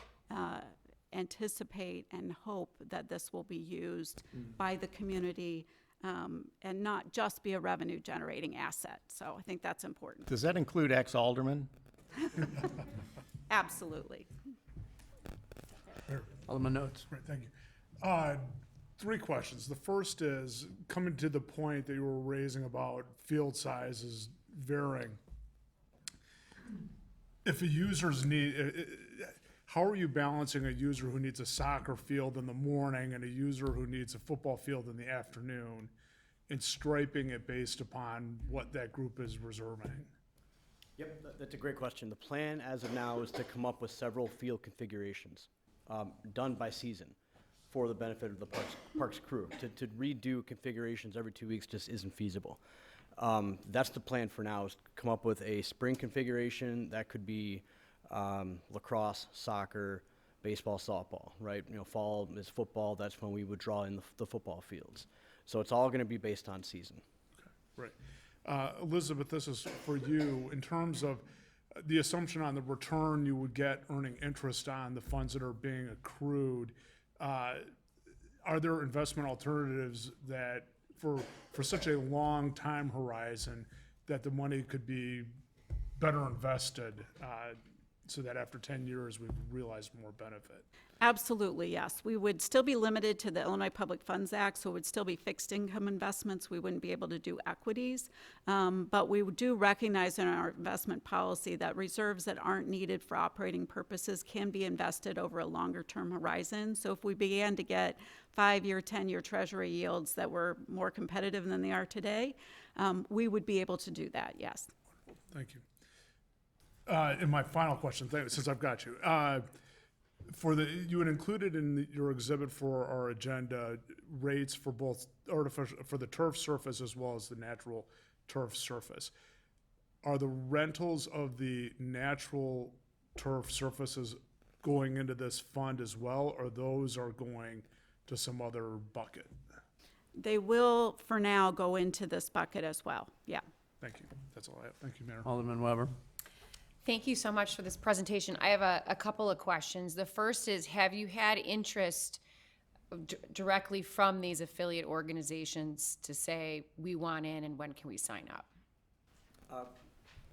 anticipate and hope that this will be used by the community and not just be a revenue generating asset. So I think that's important. Does that include ex-aldermen? Absolutely. Alderman Notes. Right, thank you. 3 questions. The first is, coming to the point that you were raising about field sizes varying. If a user's how are you balancing a user who needs a soccer field in the morning and a user who needs a football field in the afternoon, and striping it based upon what that group is reserving? Yep, that's a great question. The plan as of now is to come up with several field configurations done by season for the benefit of the parks crew. To redo configurations every 2 weeks just isn't feasible. That's the plan for now, is to come up with a spring configuration that could be lacrosse, soccer, baseball, softball, right? You know, fall is football, that's when we would draw in the football fields. So it's all gonna be based on season. Right. Elizabeth, this is for you. In terms of the assumption on the return you would get earning interest on the funds that are being accrued, are there investment alternatives that for such a long time horizon that the money could be better invested so that after 10 years we've realized more benefit? Absolutely, yes. We would still be limited to the Illinois Public Funds Act, so it would still be fixed income investments. We wouldn't be able to do equities. But we do recognize in our investment policy that reserves that aren't needed for operating purposes can be invested over a longer term horizon. So if we began to get 5-year, 10-year treasury yields that were more competitive than they are today, we would be able to do that, yes. Thank you. And my final question, since I've got you, you had included in your exhibit for our agenda rates for both for the turf surface as well as the natural turf surface. Are the rentals of the natural turf surfaces going into this fund as well, or those are going to some other bucket? They will, for now, go into this bucket as well, yeah. Thank you. That's all I have. Thank you, Mayor. Alderman Weber. Thank you so much for this presentation. I have a couple of questions. The first is, have you had interest directly from these affiliate organizations to say, we want in, and when can we sign up?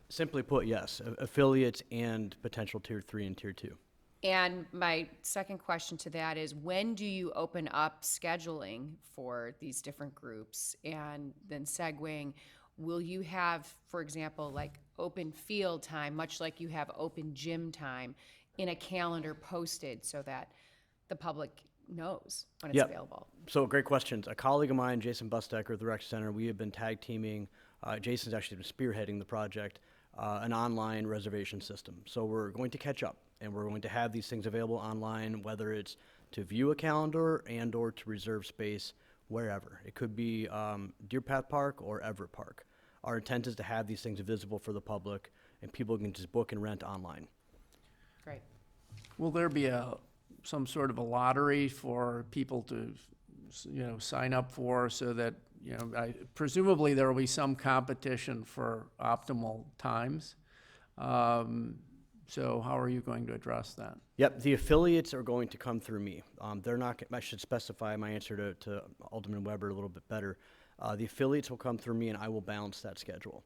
Simply put, yes, affiliates and potential tier 3 and tier 2. And my second question to that is, when do you open up scheduling for these different groups? And then segueing, will you have, for example, like open field time, much like you have open gym time, in a calendar posted so that the public knows when it's available? So great questions. A colleague of mine, Jason Bustecker at the Rec Center, we have been tag teaming, Jason's actually been spearheading the project, an online reservation system. So we're going to catch up, and we're going to have these things available online, whether it's to view a calendar and or to reserve space wherever. It could be Deer Path Park or Everett Park. Our intent is to have these things visible for the public, and people can just book and rent online. Great. Will there be some sort of a lottery for people to, sign up for so that, presumably there will be some competition for optimal times? So how are you going to address that? Yep, the affiliates are going to come through me. They're not, I should specify my answer to Alderman Weber a little bit better. The affiliates will come through me and I will balance that schedule.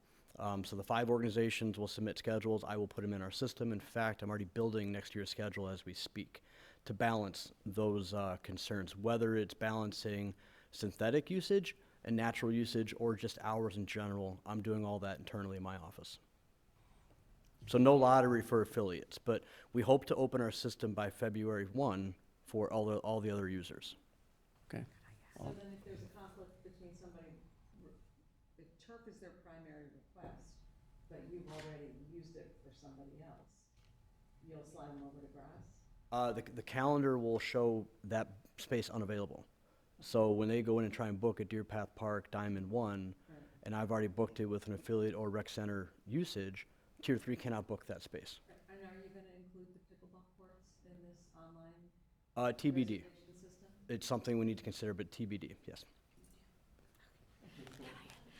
So the 5 organizations will submit schedules. I will put them in our system. In fact, I'm already building next year's schedule as we speak to balance those concerns, whether it's balancing synthetic usage and natural usage or just hours in general. I'm doing all that internally in my office. So no lottery for affiliates, but we hope to open our system by February 1 for all the other users. Okay. So then if there's a conflict between somebody, if turf is their primary request, but you've already used it for somebody else, you'll slide them over to grass? The calendar will show that space unavailable. So when they go in and try and book a Deer Path Park Diamond 1, and I've already booked it with an affiliate or rec center usage, Tier 3 cannot book that space. And are you going to include the pickleball courts in this online TBD. reservation system? It's something we need to consider, but TBD, yes.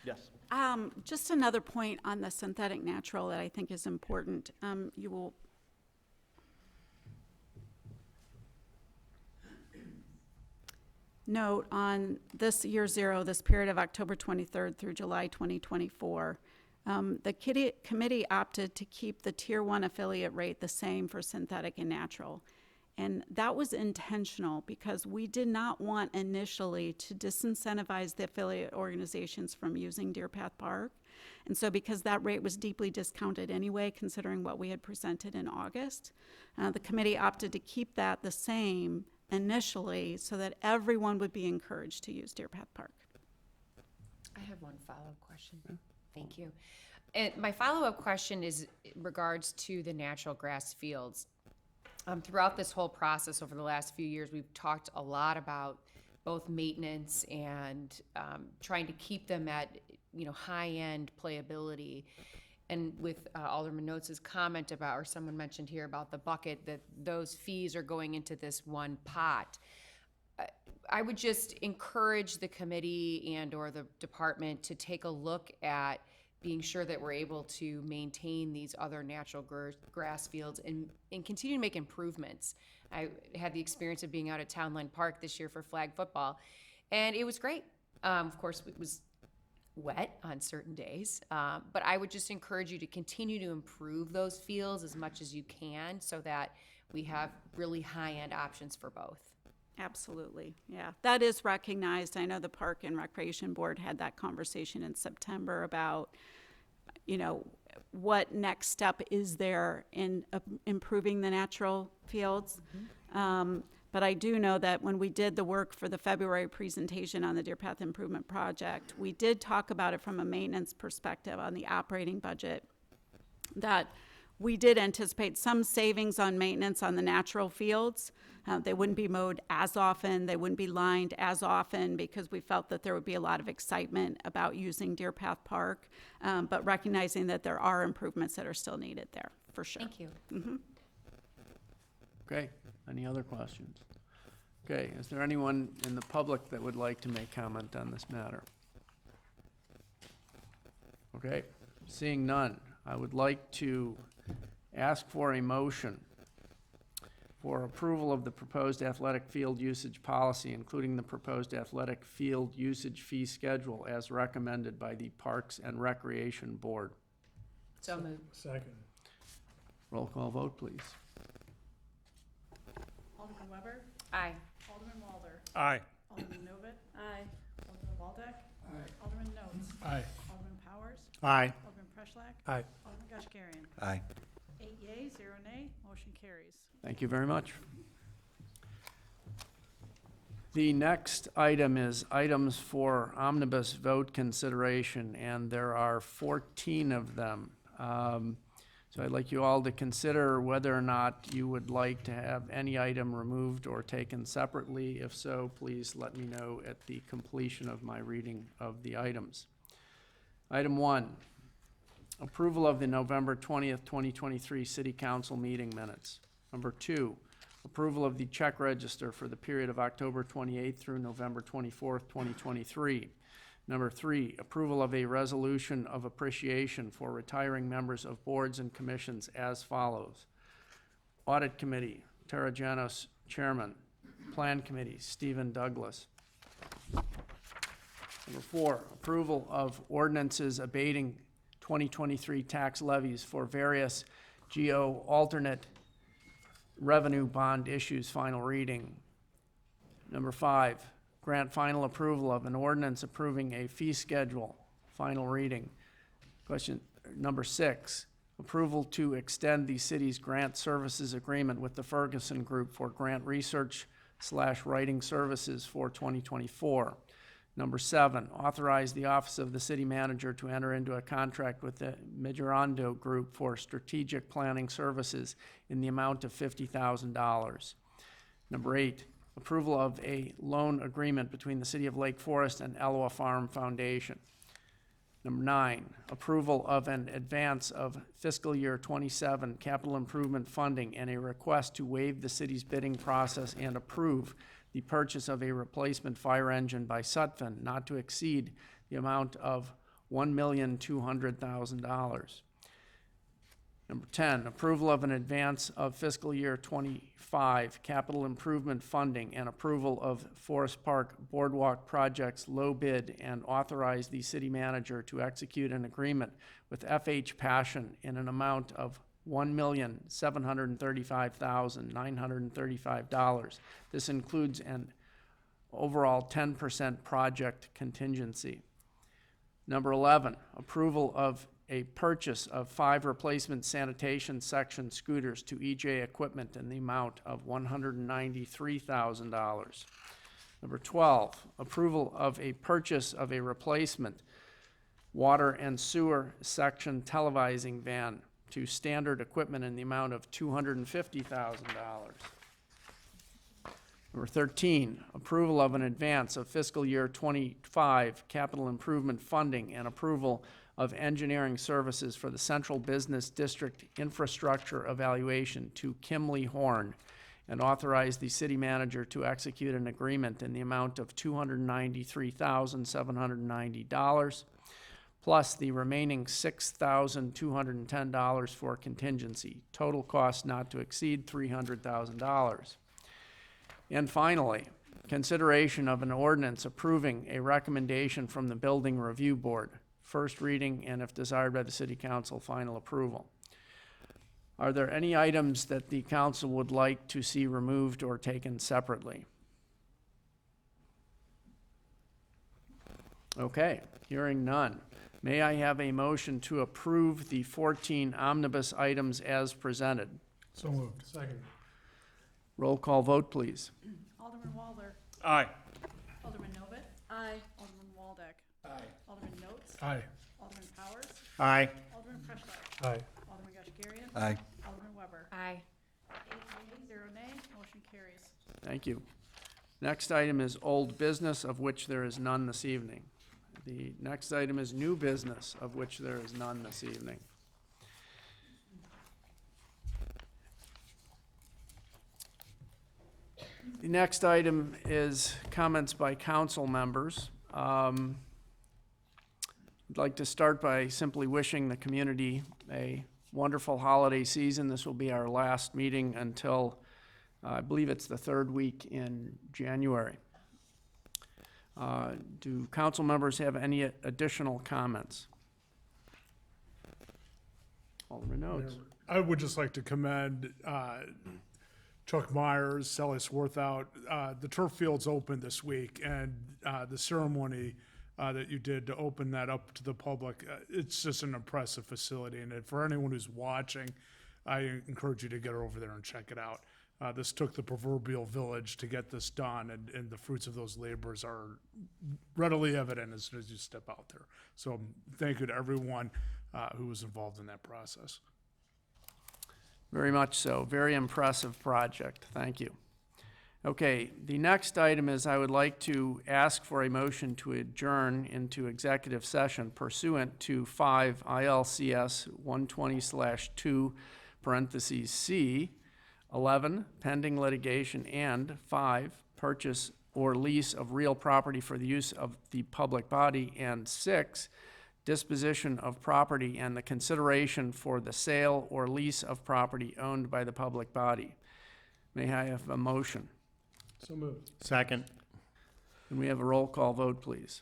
Yes. Just another point on the synthetic natural that I think is important. You will note on this year 0, this period of October 23rd through July 2024, the committee opted to keep the Tier 1 affiliate rate the same for synthetic and natural. And that was intentional because we did not want initially to disincentivize the affiliate organizations from using Deer Path Park. And so because that rate was deeply discounted anyway, considering what we had presented in August, the committee opted to keep that the same initially so that everyone would be encouraged to use Deer Path Park. I have one follow-up question. Thank you. And my follow-up question is in regards to the natural grass fields. Throughout this whole process over the last few years, we've talked a lot about both maintenance and trying to keep them at high-end playability. And with Alderman Notes' comment about, or someone mentioned here about the bucket, that those fees are going into this one pot. I would just encourage the committee and or the department to take a look at being sure that we're able to maintain these other natural grass fields and continue to make improvements. I had the experience of being out at Townline Park this year for flag football, and it was great. Of course, it was wet on certain days, but I would just encourage you to continue to improve those fields as much as you can so that we have really high-end options for both. Absolutely, yeah. That is recognized. I know the Park and Recreation Board had that conversation in September about, what next step is there in improving the natural fields. But I do know that when we did the work for the February presentation on the Deer Path Improvement Project, we did talk about it from a maintenance perspective on the operating budget, that we did anticipate some savings on maintenance on the natural fields. They wouldn't be mowed as often, they wouldn't be lined as often because we felt that there would be a lot of excitement about using Deer Path Park, but recognizing that there are improvements that are still needed there, for sure. Thank you. Okay, any other questions? Okay, is there anyone in the public that would like to make comment on this matter? Okay, seeing none, I would like to ask for a motion for approval of the proposed athletic field usage policy, including the proposed athletic field usage fee schedule as recommended by the Parks and Recreation Board. So moved. Second. Roll call vote, please. Alderman Weber? Aye. Alderman Walder? Aye. Alderman Novit? Aye. Alderman Waldeck? Aye. Alderman Notes? Aye. Alderman Powers? Aye. Alderman Preschlack? Aye. Alderman Kashkarian? Aye. 8 yeas, 0 nay, motion carries. Thank you very much. The next item is items for omnibus vote consideration, and there are 14 of them. So I'd like you all to consider whether or not you would like to have any item removed or taken separately. If so, please let me know at the completion of my reading of the items. Item 1, approval of the November 20th, 2023 City Council meeting minutes. Number 2, approval of the check register for the period of October 28th through November 24th, 2023. Number 3, approval of a resolution of appreciation for retiring members of boards and commissions as follows. Audit Committee, Tara Janos, Chairman. Plan Committee, Stephen Douglas. Number 4, approval of ordinances abating 2023 tax levies for various GO alternate revenue bond issues, final reading. Number 5, grant final approval of an ordinance approving a fee schedule, final reading. Question number 6, approval to extend the city's grant services agreement with the Ferguson Group for grant research/writing services for 2024. Number 7, authorize the Office of the City Manager to enter into a contract with the Midrando Group for strategic planning services in the amount of $50,000. Number 8, approval of a loan agreement between the City of Lake Forest and Elwha Farm Foundation. Number 9, approval of an advance of fiscal year 27 capital improvement funding and a request to waive the city's bidding process and approve the purchase of a replacement fire engine by Sutphen not to exceed the amount of $1,200,000. Number 10, approval of an advance of fiscal year 25 capital improvement funding and approval of Forest Park Boardwalk projects low bid and authorize the city manager to execute an agreement with FH Passion in an amount of $1,735,935. This includes an overall 10% project contingency. Number 11, approval of a purchase of 5 replacement sanitation section scooters to EJ Equipment in the amount of $193,000. Number 12, approval of a purchase of a replacement water and sewer section televising van to Standard Equipment in the amount of $250,000. Number 13, approval of an advance of fiscal year 25 capital improvement funding and approval of engineering services for the Central Business District infrastructure evaluation to Kimley Horn, and authorize the city manager to execute an agreement in the amount of $293,790, plus the remaining $6,210 for contingency. Total cost not to exceed $300,000. And finally, consideration of an ordinance approving a recommendation from the Building Review Board. First reading, and if desired by the City Council, final approval. Are there any items that the council would like to see removed or taken separately? Okay, hearing none. May I have a motion to approve the 14 omnibus items as presented? So moved. Second. Roll call vote, please. Alderman Walder. Aye. Alderman Novit. Aye. Alderman Waldeck. Aye. Alderman Notes. Aye. Alderman Powers. Aye. Alderman Preschlack. Aye. Alderman Gashgarian. Aye. Alderman Weber. Aye. 8 yea, 0 nay, motion carries. Thank you. Next item is old business, of which there is none this evening. The next item is new business, of which there is none this evening. The next item is comments by council members. I'd like to start by simply wishing the community a wonderful holiday season. This will be our last meeting until, I believe it's the 3rd week in January. Do council members have any additional comments? Alderman Notes. I would just like to commend Chuck Myers, Sally Swarthout. The turf field's open this week, and the ceremony that you did to open that up to the public, it's just an impressive facility. And for anyone who's watching, I encourage you to get over there and check it out. This took the proverbial village to get this done, and the fruits of those labors are readily evident as soon as you step out there. So thank you to everyone who was involved in that process. Very much so. Very impressive project. Thank you. Okay, the next item is I would like to ask for a motion to adjourn into executive session pursuant to 5 ILCS 120/2 parentheses C, 11, pending litigation, and 5, purchase or lease of real property for the use of the public body, and 6, disposition of property and the consideration for the sale or lease of property owned by the public body. May I have a motion? So moved. Second. Can we have a roll call vote, please?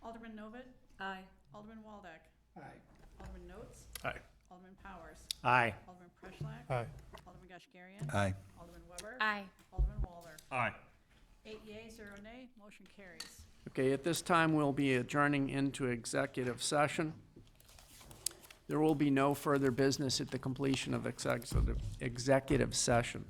Alderman Novit. Aye. Alderman Waldeck. Aye. Alderman Notes. Aye. Alderman Powers. Aye. Alderman Preschlack. Aye. Alderman Gashgarian. Aye. Alderman Weber. Aye. Alderman Walder. Aye. 8 yea, 0 nay, motion carries. Okay, at this time, we'll be adjourning into executive session. There will be no further business at the completion of executive session.